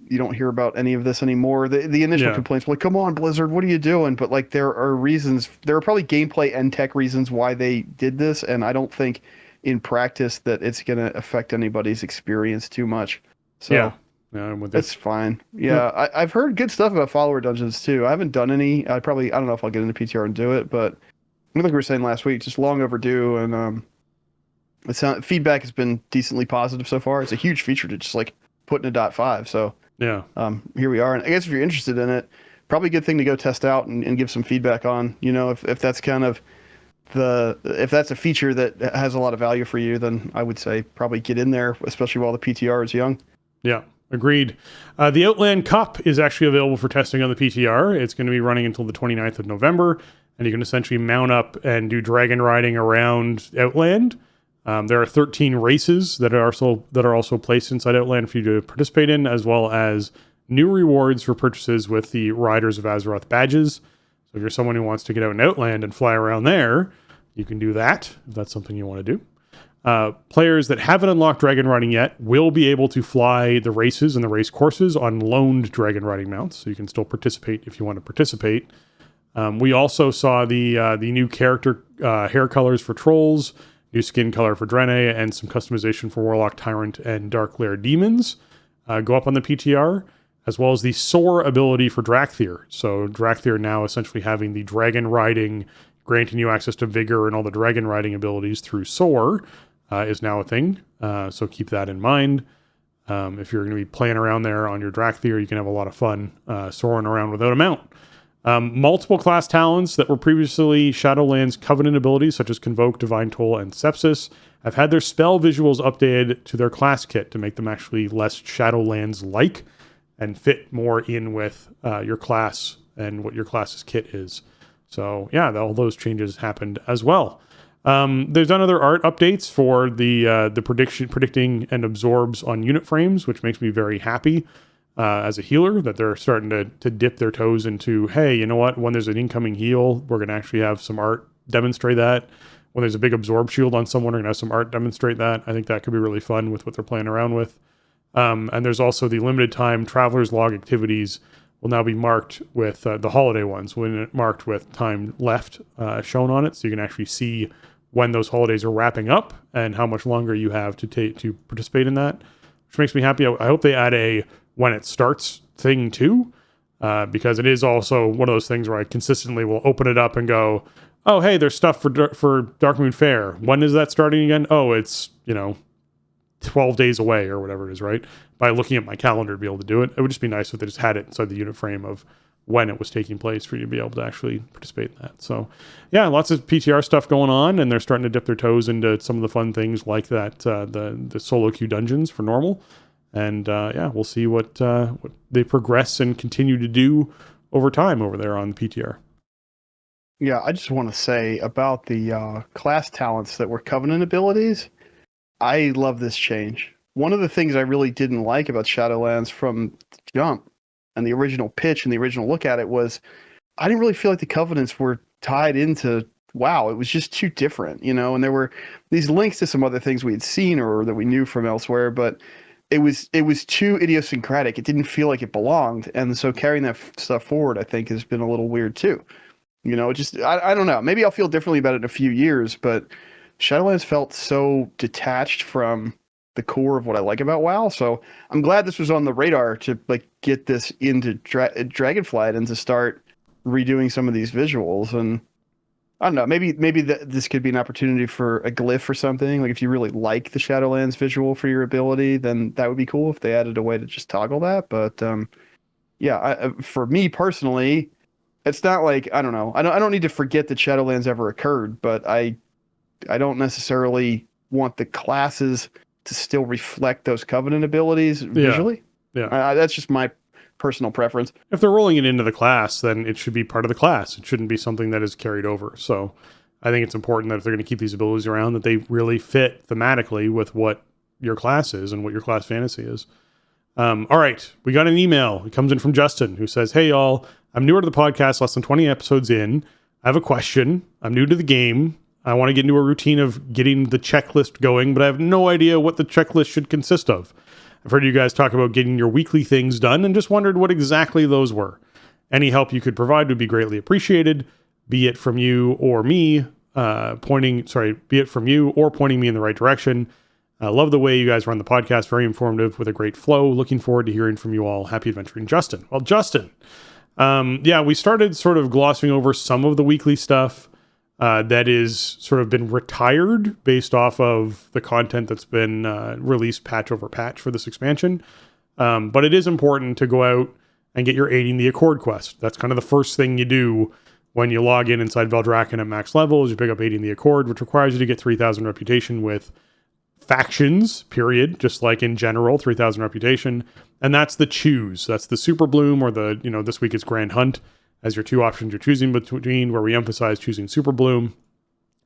you don't hear about any of this anymore. The initial complaints were like, come on, Blizzard, what are you doing? But like, there are probably gameplay and tech reasons why they did this. And I don't think in practice that it's going to affect anybody's experience too much. So yeah, I'm with it's fine. Yeah. I've heard good stuff about follower dungeons too. I haven't done any. I don't know if I'll get into PTR and do it, but I think we were saying last week, just long overdue. And, feedback has been decently positive so far. It's a huge feature to just like put in a .5. So yeah, here we are. And I guess if you're interested in it, probably a good thing to go test out and give some feedback on, if that's kind of if that's a feature that has a lot of value for you, then I would say probably get in there, especially while the PTR is young. Yeah, agreed. The Outland Cup is actually available for testing on the PTR. It's going to be running until the 29th of November, and you can essentially mount up and do dragon riding around Outland. There are 13 races that are also placed inside Outland for you to participate in, as well as new rewards for purchases with the Riders of Azeroth badges. So if you're someone who wants to get out in Outland and fly around there, you can do that if that's something you want to do. Players that haven't unlocked dragon riding yet will be able to fly the races and the race courses on loaned dragon riding mounts, so you can still participate if you want to participate. We also saw the new character hair colors for trolls, new skin color for Draenei, and some customization for Warlock, Tyrant, and Dark Lair demons go up on the PTR, as well as the Soar ability for Drakthir. So Drakthir now essentially having the dragon riding, granting you access to Vigor and all the dragon riding abilities through Soar is now a thing. So keep that in mind. If you're going to be playing around there on your Drakthir, you can have a lot of fun soaring around without a mount. Multiple class talents that were previously Shadowlands Covenant abilities, such as Convoke, Divine Toll, and Sepsis, have had their spell visuals updated to their class kit to make them actually less Shadowlands-like and fit more in with your class and what your class's kit is. So yeah, all those changes happened as well. There's done other art updates for the predicting and absorbs on unit frames, which makes me very happy. As a healer, that they're starting to dip their toes into, hey, you know what? When there's an incoming heal, we're going to actually have some art demonstrate that. When there's a big absorb shield on someone, we're going to have some art demonstrate that. I think that could be really fun with what they're playing around with. And there's also the limited time Traveler's Log activities will now be marked with the holiday ones, when marked with time left shown on it, so you can actually see when those holidays are wrapping up and how much longer you have to participate in that, which makes me happy. I hope they add a when it starts thing too, because it is also one of those things where I consistently will open it up and go, oh, hey, there's stuff for Darkmoon Fair. When is that starting again? Oh, it's, 12 days away or whatever it is, right? By looking at my calendar to be able to do it. It would just be nice if they just had it inside the unit frame of when it was taking place for you to be able to actually participate in that. So yeah, lots of PTR stuff going on, and they're starting to dip their toes into some of the fun things like that, the solo queue dungeons for normal. And we'll see what they progress and continue to do over time over there on the PTR. Yeah, I just want to say about the class talents that were Covenant abilities, I love this change. One of the things I really didn't like about Shadowlands from the jump and the original pitch and the original look at it was I didn't really feel like the Covenants were tied into WoW. It was just too different, and there were these links to some other things we had seen or that we knew from elsewhere, but it was too idiosyncratic. It didn't feel like it belonged. And so carrying that stuff forward, I think, has been a little weird too. I don't know. Maybe I'll feel differently about it in a few years, but Shadowlands felt so detached from the core of what I like about WoW. So I'm glad this was on the radar to get this into Dragonflight and to start redoing some of these visuals. And I don't know, maybe this could be an opportunity for a glyph or something. Like if you really like the Shadowlands visual for your ability, then that would be cool if they added a way to just toggle that. But for me personally, it's not like, I don't know. I don't need to forget that Shadowlands ever occurred, but I don't necessarily want the classes to still reflect those Covenant abilities visually. Yeah. That's just my personal preference. If they're rolling it into the class, then it should be part of the class. It shouldn't be something that is carried over. So I think it's important that if they're going to keep these abilities around, that they really fit thematically with what your class is and what your class fantasy is. All right. We got an email. It comes in from Justin, who says, hey, y'all, I'm newer to the podcast, less than 20 episodes in. I have a question. I'm new to the game. I want to get into a routine of getting the checklist going, but I have no idea what the checklist should consist of. I've heard you guys talk about getting your weekly things done and just wondered what exactly those were. Any help you could provide would be greatly appreciated, be it from you or me, pointing me in the right direction. I love the way you guys run the podcast. Very informative with a great flow. Looking forward to hearing from you all. Happy adventuring, Justin. Well, Justin, we started sort of glossing over some of the weekly stuff that is sort of been retired based off of the content that's been released patch over patch for this expansion. But it is important to go out and get your Aiding the Accord quest. That's kind of the first thing you do When you log in inside Veldraken at max levels, you pick up Aiding the Accord, which requires you to get 3,000 reputation with factions, period, just like in general, 3,000 reputation. And that's the choose. That's the Super Bloom, or the, this week it's Grand Hunt as your two options you're choosing between, where we emphasize choosing Super Bloom.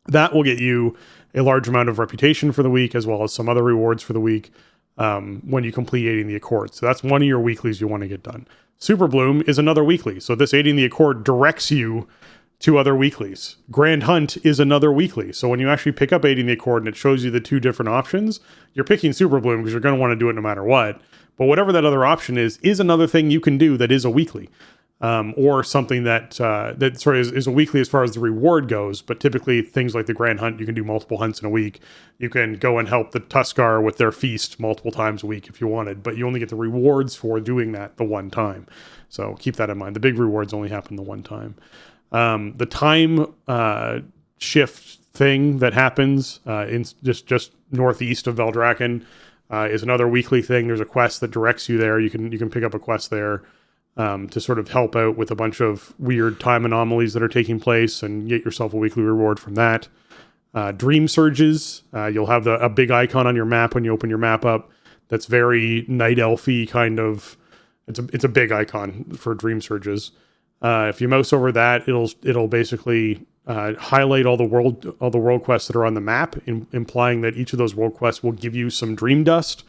That will get you a large amount of reputation for the week, as well as some other rewards for the week when you complete Aiding the Accord. So that's one of your weeklies you want to get done. Super Bloom is another weekly. So this Aiding the Accord directs you to other weeklies. Grand Hunt is another weekly. So when you actually pick up Aiding the Accord and it shows you the two different options, you're picking Super Bloom because you're going to want to do it no matter what. But whatever that other option is another thing you can do that is a weekly. Or something that is a weekly as far as the reward goes. But typically things like the Grand Hunt, you can do multiple hunts in a week. You can go and help the Tuskar with their feast multiple times a week if you wanted, but you only get the rewards for doing that the one time. So keep that in mind. The big rewards only happen the one time. The time shift thing that happens in just northeast of Veldraken is another weekly thing. There's a quest that directs you there. You can pick up a quest there. To sort of help out with a bunch of weird time anomalies that are taking place and get yourself a weekly reward from that. Dream Surges, you'll have a big icon on your map when you open your map up that's very Night Elfy kind of. It's a big icon for Dream Surges. If you mouse over that, it'll basically highlight all the world quests that are on the map, implying that each of those world quests will give you some dream dust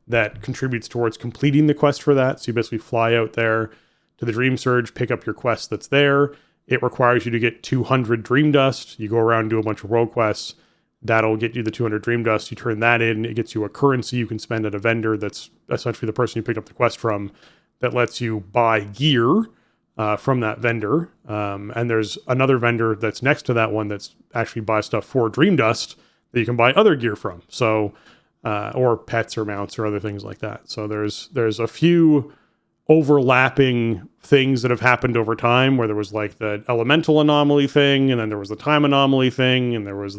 that contributes towards completing the quest for that. So you basically fly out there to the Dream Surge, pick up your quest that's there. It requires you to get 200 Dream Dust. You go around and do a bunch of world quests. That'll get you the 200 Dream Dust. You turn that in. It gets you a currency you can spend at a vendor that's essentially the person you picked up the quest from, that lets you buy gear from that vendor. And there's another vendor that's next to that one that's actually buys stuff for Dream Dust that you can buy other gear from. So or pets or mounts or other things like that. So there's a few overlapping things that have happened over time, where there was like the elemental anomaly thing, and then there was the time anomaly thing, and there's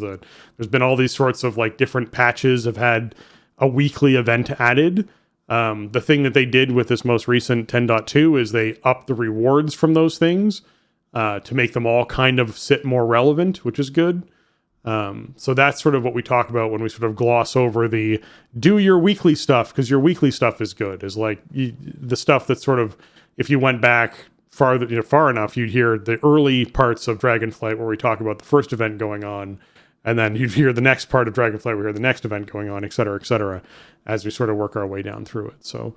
been all these sorts of like different patches have had a weekly event added. The thing that they did with this most recent 10.2 is they upped the rewards from those things to make them all kind of sit more relevant, which is good. So that's sort of what we talk about when we sort of gloss over the do your weekly stuff, because your weekly stuff is good, is like the stuff that sort of, if you went back far enough, you'd hear the early parts of Dragonflight where we talk about the first event going on, and then you'd hear the next part of Dragonflight where we hear the next event going on, et cetera, as we sort of work our way down through it. So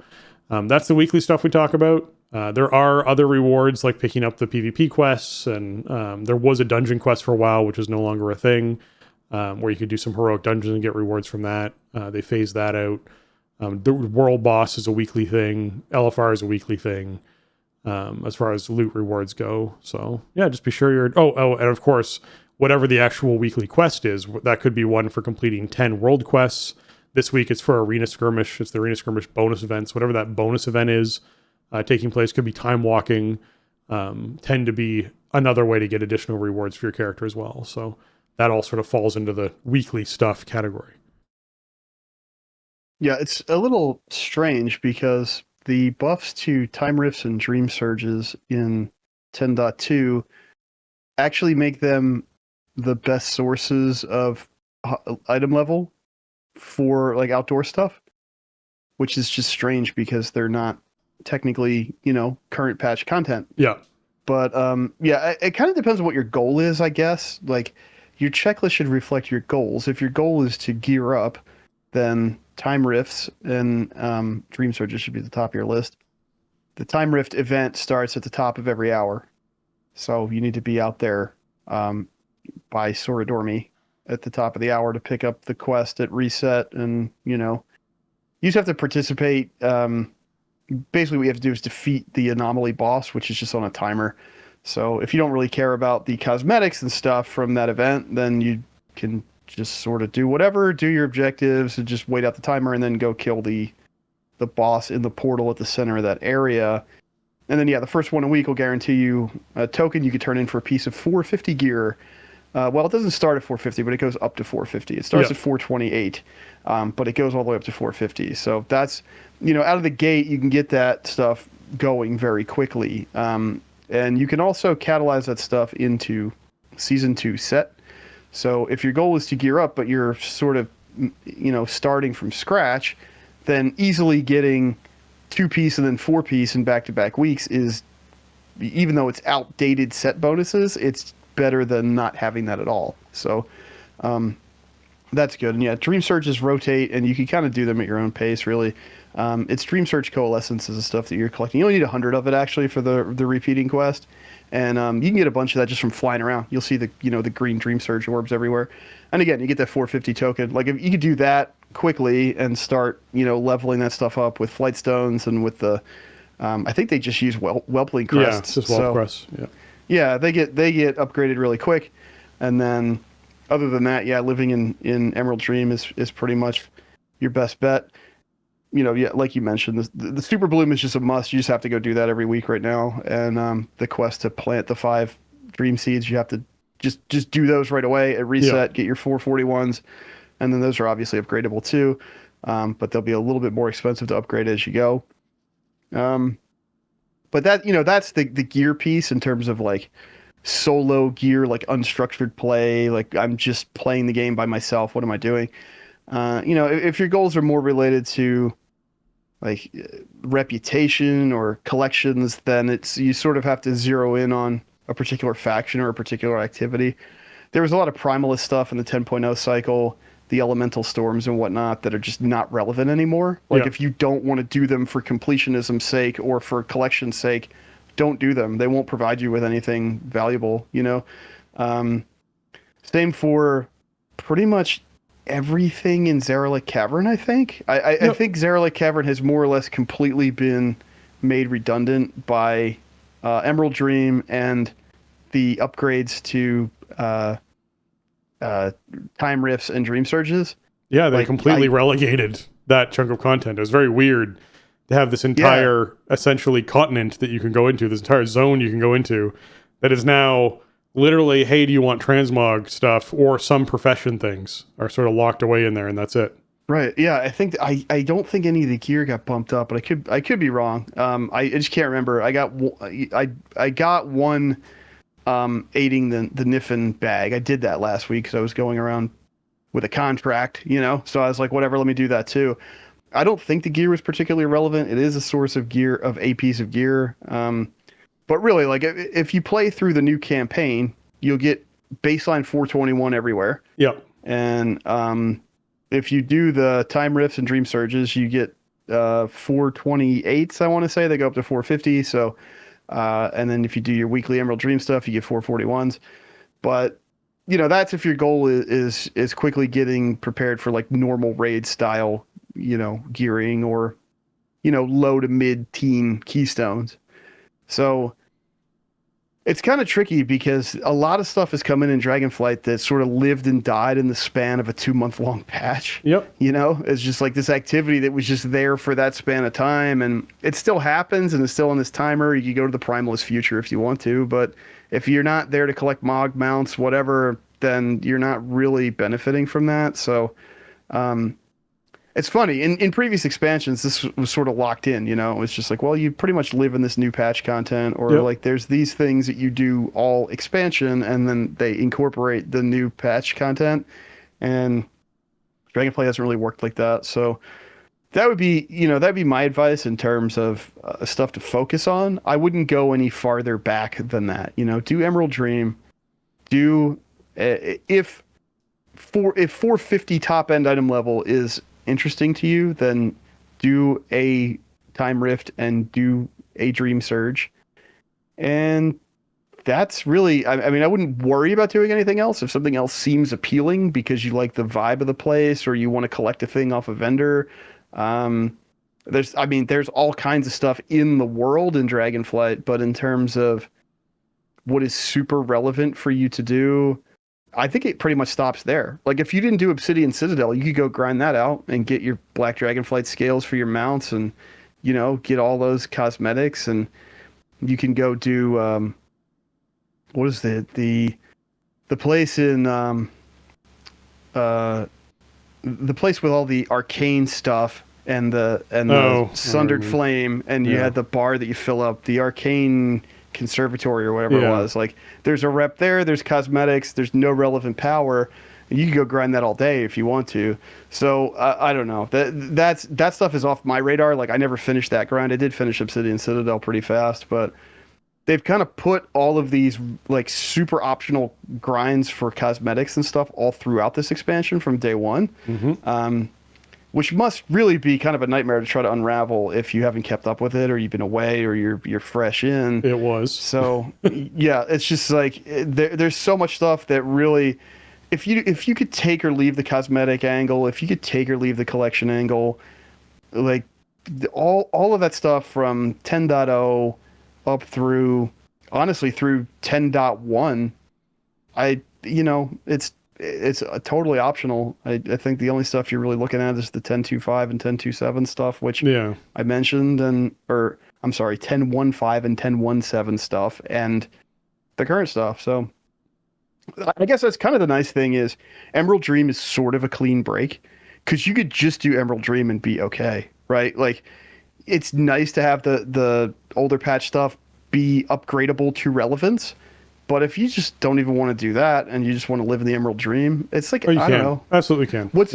that's the weekly stuff we talk about. There are other rewards like picking up the PvP quests, and there was a dungeon quest for a while, which is no longer a thing, where you could do some heroic dungeons and get rewards from that. They phased that out. The world boss is a weekly thing. LFR is a weekly thing as far as loot rewards go. So yeah, just be sure you're... Oh, and of course, whatever the actual weekly quest is, that could be one for completing 10 world quests. This week it's for Arena Skirmish. It's the Arena Skirmish bonus events. Whatever that bonus event is taking place, could be time walking, tend to be another way to get additional rewards for your character as well. So that all sort of falls into the weekly stuff category. Yeah, it's a little strange because the buffs to Time Rifts and Dream Surges in 10.2 actually make them the best sources of item level for like outdoor stuff, which is just strange because they're not technically, current patch content. Yeah. But it kind of depends on what your goal is, I guess. Like, your checklist should reflect your goals. If your goal is to gear up, then Time Rifts and Dream Surges should be at the top of your list. The Time Rift event starts at the top of every hour. So you need to be out there by Soradormi at the top of the hour to pick up the quest at reset. And, you just have to participate. Basically, what you have to do is defeat the anomaly boss, which is just on a timer. So if you don't really care about the cosmetics and stuff from that event, then you can just sort of do whatever, do your objectives, and just wait out the timer, and then go kill the boss in the portal at the center of that area. And then, the first one a week will guarantee you a token you can turn in for a piece of 450 gear. Well, it doesn't start at 450, but it goes up to 450. It starts at 428, but it goes all the way up to 450. So that's, out of the gate, you can get that stuff going very quickly. And you can also catalyze that stuff into Season 2 set. So if your goal is to gear up, but you're sort of, starting from scratch, then easily getting 2-piece and then 4-piece in back-to-back weeks is, even though it's outdated set bonuses, it's better than not having that at all. So that's good. And yeah, Dream Surges rotate, and you can kind of do them at your own pace, really. It's Dream Surge Coalescences and stuff that you're collecting. You only need 100 of it, actually, for the repeating quest. And you can get a bunch of that just from flying around. You'll see the green Dream Surge orbs everywhere. And again, you get that 450 token. Like, if you could do that quickly and start, leveling that stuff up with Flight Stones and with the, I think they just use Whelpling Crests. Yeah, just Whelp Crests, yeah. Yeah, they get upgraded really quick. And then, other than that, yeah, living in Emerald Dream is pretty much your best bet. Yeah, like you mentioned, the Super Bloom is just a must. You just have to go do that every week right now. And the quest to plant the 5 Dream Seeds, you have to just do those right away at reset, get your 441s, and then those are obviously upgradable too. But they'll be a little bit more expensive to upgrade as you go. But that, that's the gear piece in terms of like solo gear, like unstructured play, like I'm just playing the game by myself. What am I doing? If your goals are more related to like reputation or collections, then you sort of have to zero in on a particular faction or a particular activity. There was a lot of Primalist stuff in the 10.0 cycle, the elemental storms and whatnot, that are just not relevant anymore. Like, if you don't want to do them for completionism's sake or for collection's sake, don't do them. They won't provide you with anything valuable, Same for pretty much everything in Zaralik Cavern, I think. I think Zaralik Cavern has more or less completely been made redundant by Emerald Dream and the upgrades to Time Rifts and Dream Surges. Yeah, they completely relegated that chunk of content. It was very weird to have this entire, essentially, continent that you can go into, this entire zone you can go into, that is now literally, hey, do you want transmog stuff, or some profession things are sort of locked away in there, and that's it. Right. Yeah, I think I don't think any of the gear got bumped up, but I could be wrong. I just can't remember. I got one aiding the Niffin bag. I did that last week because I was going around with a contract, So I was like, whatever, let me do that too. I don't think the gear was particularly relevant. It is a source of gear, of a piece of gear. But really, like, if you play through the new campaign, you'll get baseline 421 everywhere. Yep. And if you do the Time Rifts and Dream Surges, you get 428s, I want to say. They go up to 450. So, and then if you do your weekly Emerald Dream stuff, you get 441s. But, that's if your goal is quickly getting prepared for like normal raid style, gearing, or, low to mid-teen keystones. So it's kind of tricky because a lot of stuff has come in Dragonflight that sort of lived and died in the span of a 2-month-long patch. Yep. It's just like this activity that was just there for that span of time, and it still happens, and it's still on this timer. You can go to the Primalist Future if you want to, but if you're not there to collect Mog mounts, whatever, then you're not really benefiting from that. So it's funny. In previous expansions, this was sort of locked in, It was just like, well, you pretty much live in this new patch content, or like there's these things that you do all expansion, and then they incorporate the new patch content. And Dragonflight hasn't really worked like that. So that would be, that'd be my advice in terms of stuff to focus on. I wouldn't go any farther back than that. Do Emerald Dream. Do if 450 top end item level is interesting to you, then do a Time Rift and do a Dream Surge. And that's really, I mean, I wouldn't worry about doing anything else. If something else seems appealing because you like the vibe of the place, or you want to collect a thing off a vendor, there's all kinds of stuff in the world in Dragonflight, but in terms of what is super relevant for you to do, I think it pretty much stops there. Like, if you didn't do Obsidian Citadel, you could go grind that out and get your Black Dragonflight scales for your mounts, and get all those cosmetics, and you can go do what is the place in the place with all the arcane stuff and the Sundered Flame, and you had the bar that you fill up, the arcane conservatory or whatever it Yeah. was. Like, there's a rep there, there's cosmetics, there's no relevant power. And you can go grind that all day if you want to. So I don't know. That stuff is off my radar. Like, I never finished that grind. I did finish Obsidian Citadel pretty fast, but they've kind of put all of these like super optional grinds for cosmetics and stuff all throughout this expansion from day one. Which must really be kind of a nightmare to try to unravel if you haven't kept up with it, or you've been away, or you're fresh in. It was. So yeah, it's just like there's so much stuff that really, if you could take or leave the cosmetic angle, if you could take or leave the collection angle, like all of that stuff from 10.0 up through, honestly, through 10.1, it's totally optional. I think the only stuff you're really looking at is the 10.2.5 and 10.2.7 stuff, which I mentioned, 10.1.5 and 10.1.7 stuff, and the current stuff. So I guess that's kind of the nice thing is Emerald Dream is sort of a clean break, because you could just do Emerald Dream and be okay, right? Like, it's nice to have the older patch stuff be upgradable to relevance. But if you just don't even want to do that and you just want to live in the Emerald Dream, it's like, I don't know. Absolutely can. What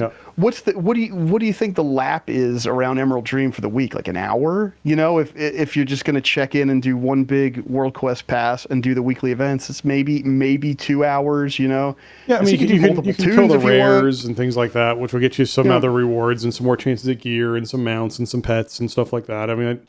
do you think the lap is around Emerald Dream for the week? Like an hour? You know, if you're just going to check in and do one big World Quest pass and do the weekly events, it's maybe 2 hours, you know? Yeah, I mean, you can kill the rares and things like that, which will get you some other rewards and some more chances at gear and some mounts and some pets and stuff like that. I mean,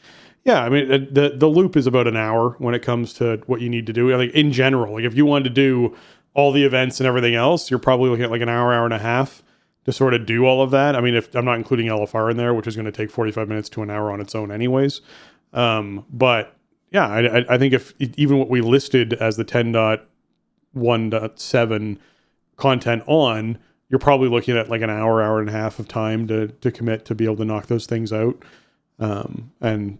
the loop is about an hour when it comes to what you need to do. Like, in general, like if you wanted to do all the events and everything else, you're probably looking at like an hour and a half to sort of do all of that. I mean, if I'm not including LFR in there, which is going to take 45 minutes to an hour on its own anyways. But yeah, I think if even what we listed as the 10.1.7 content on, you're probably looking at like an hour and a half of time to commit to be able to knock those things out. And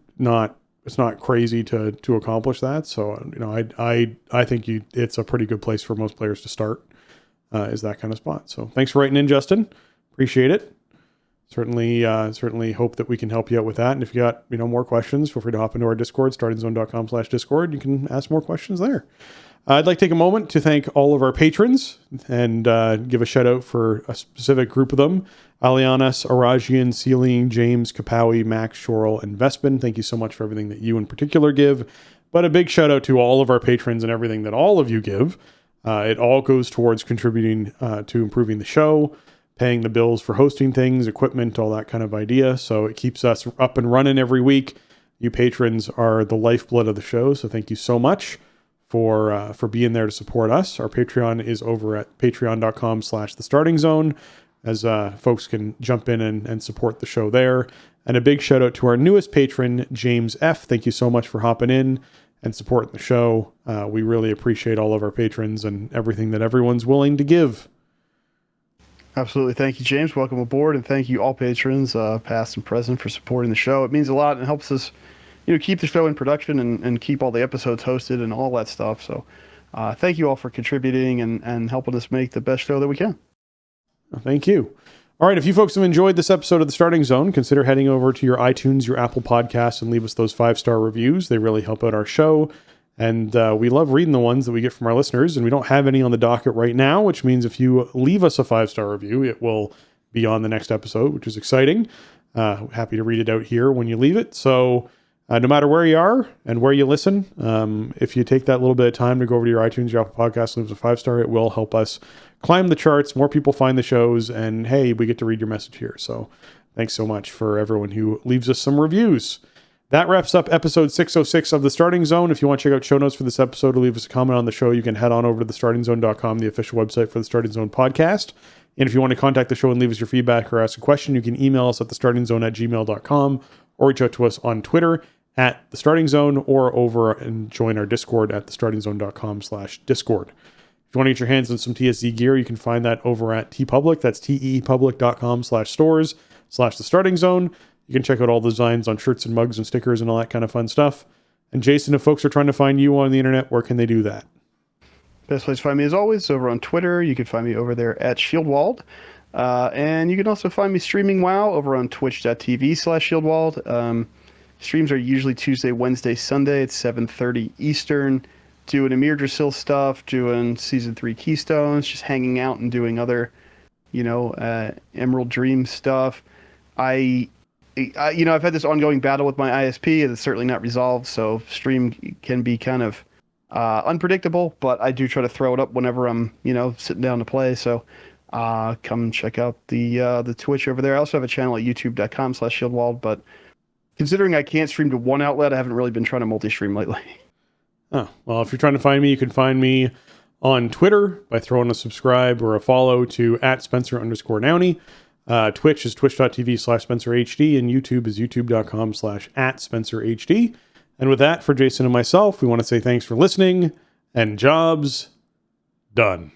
it's not crazy to accomplish that. So, you know, I think it's a pretty good place for most players to start, is that kind of spot. So thanks for writing in, Justin. Appreciate it. Certainly hope that we can help you out with that. And if you got, more questions, feel free to hop into our Discord, startingzone.com/Discord. You can ask more questions there. I'd like to take a moment to thank all of our patrons and give a shout out for a specific group of them. Alianas, Arajian, Celine, James, Kapawi, Max, Shorel, and Vespin. Thank you so much for everything that you in particular give. But a big shout out to all of our patrons and everything that all of you give. It all goes towards contributing to improving the show, paying the bills for hosting things, equipment, all that kind of idea. So it keeps us up and running every week. You patrons are the lifeblood of the show. So thank you so much for being there to support us. Our Patreon is over at patreon.com/thestartingzone, as folks can jump in and support the show there. And a big shout out to our newest patron, James F. Thank you so much for hopping in and supporting the show. We really appreciate all of our patrons and everything that everyone's willing to give. Absolutely. Thank you, James. Welcome aboard. And thank you all patrons, past and present, for supporting the show. It means a lot and helps us keep the show in production and keep all the episodes hosted and all that stuff. So thank you all for contributing and helping us make the best show that we can. Thank you. All right, if you folks have enjoyed this episode of The Starting Zone, consider heading over to your iTunes, your Apple Podcasts, and leave us those 5-star reviews. They really help out our show. And we love reading the ones that we get from our listeners. And we don't have any on the docket right now, which means if you leave us a 5-star review, it will be on the next episode, which is exciting. Happy to read it out here when you leave it. So no matter where you are and where you listen, if you take that little bit of time to go over to your iTunes, your Apple Podcast, leave us a 5-star, it will help us climb the charts. More people find the shows, and hey, we get to read your message here. So thanks so much for everyone who leaves us some reviews. That wraps up episode 606 of The Starting Zone. If you want to check out show notes for this episode or leave us a comment on the show, you can head on over to thestartingzone.com, the official website for the Starting Zone podcast. And if you want to contact the show and leave us your feedback or ask a question, you can email us at thestartingzone@gmail.com or reach out to us on Twitter at The Starting Zone or over and join our Discord at thestartingzone.com/Discord. If you want to get your hands on some TSZ gear, you can find that over at TeePublic. That's teepublic.com/stores/The Starting Zone. You can check out all the designs on shirts and mugs and stickers and all that kind of fun stuff. And Jason, if folks are trying to find you on the internet, where can they do that? Best place to find me, as always, is over on Twitter. You can find me over there at Shieldwald. And you can also find me streaming WoW over on twitch.tv/Shieldwald. Streams are usually Tuesday, Wednesday, Sunday. It's 7:30 Eastern. Doing Amir Drasil stuff, doing Season 3 Keystones, just hanging out and doing other, Emerald Dream stuff. I've had this ongoing battle with my ISP, and it's certainly not resolved, so stream can be kind of unpredictable, but I do try to throw it up whenever I'm, sitting down to play, so come check out the Twitch over there. I also have a channel at youtube.com/Shieldwald, but considering I can't stream to one outlet, I haven't really been trying to multi-stream lately. Oh, well, if you're trying to find me, you can find me on Twitter by throwing a subscribe or a follow to @Spencer_Nowney. Twitch is twitch.tv/SpencerHD, and YouTube is youtube.com/@SpencerHD. And with that, for Jason and myself, we want to say thanks for listening, and jobs done.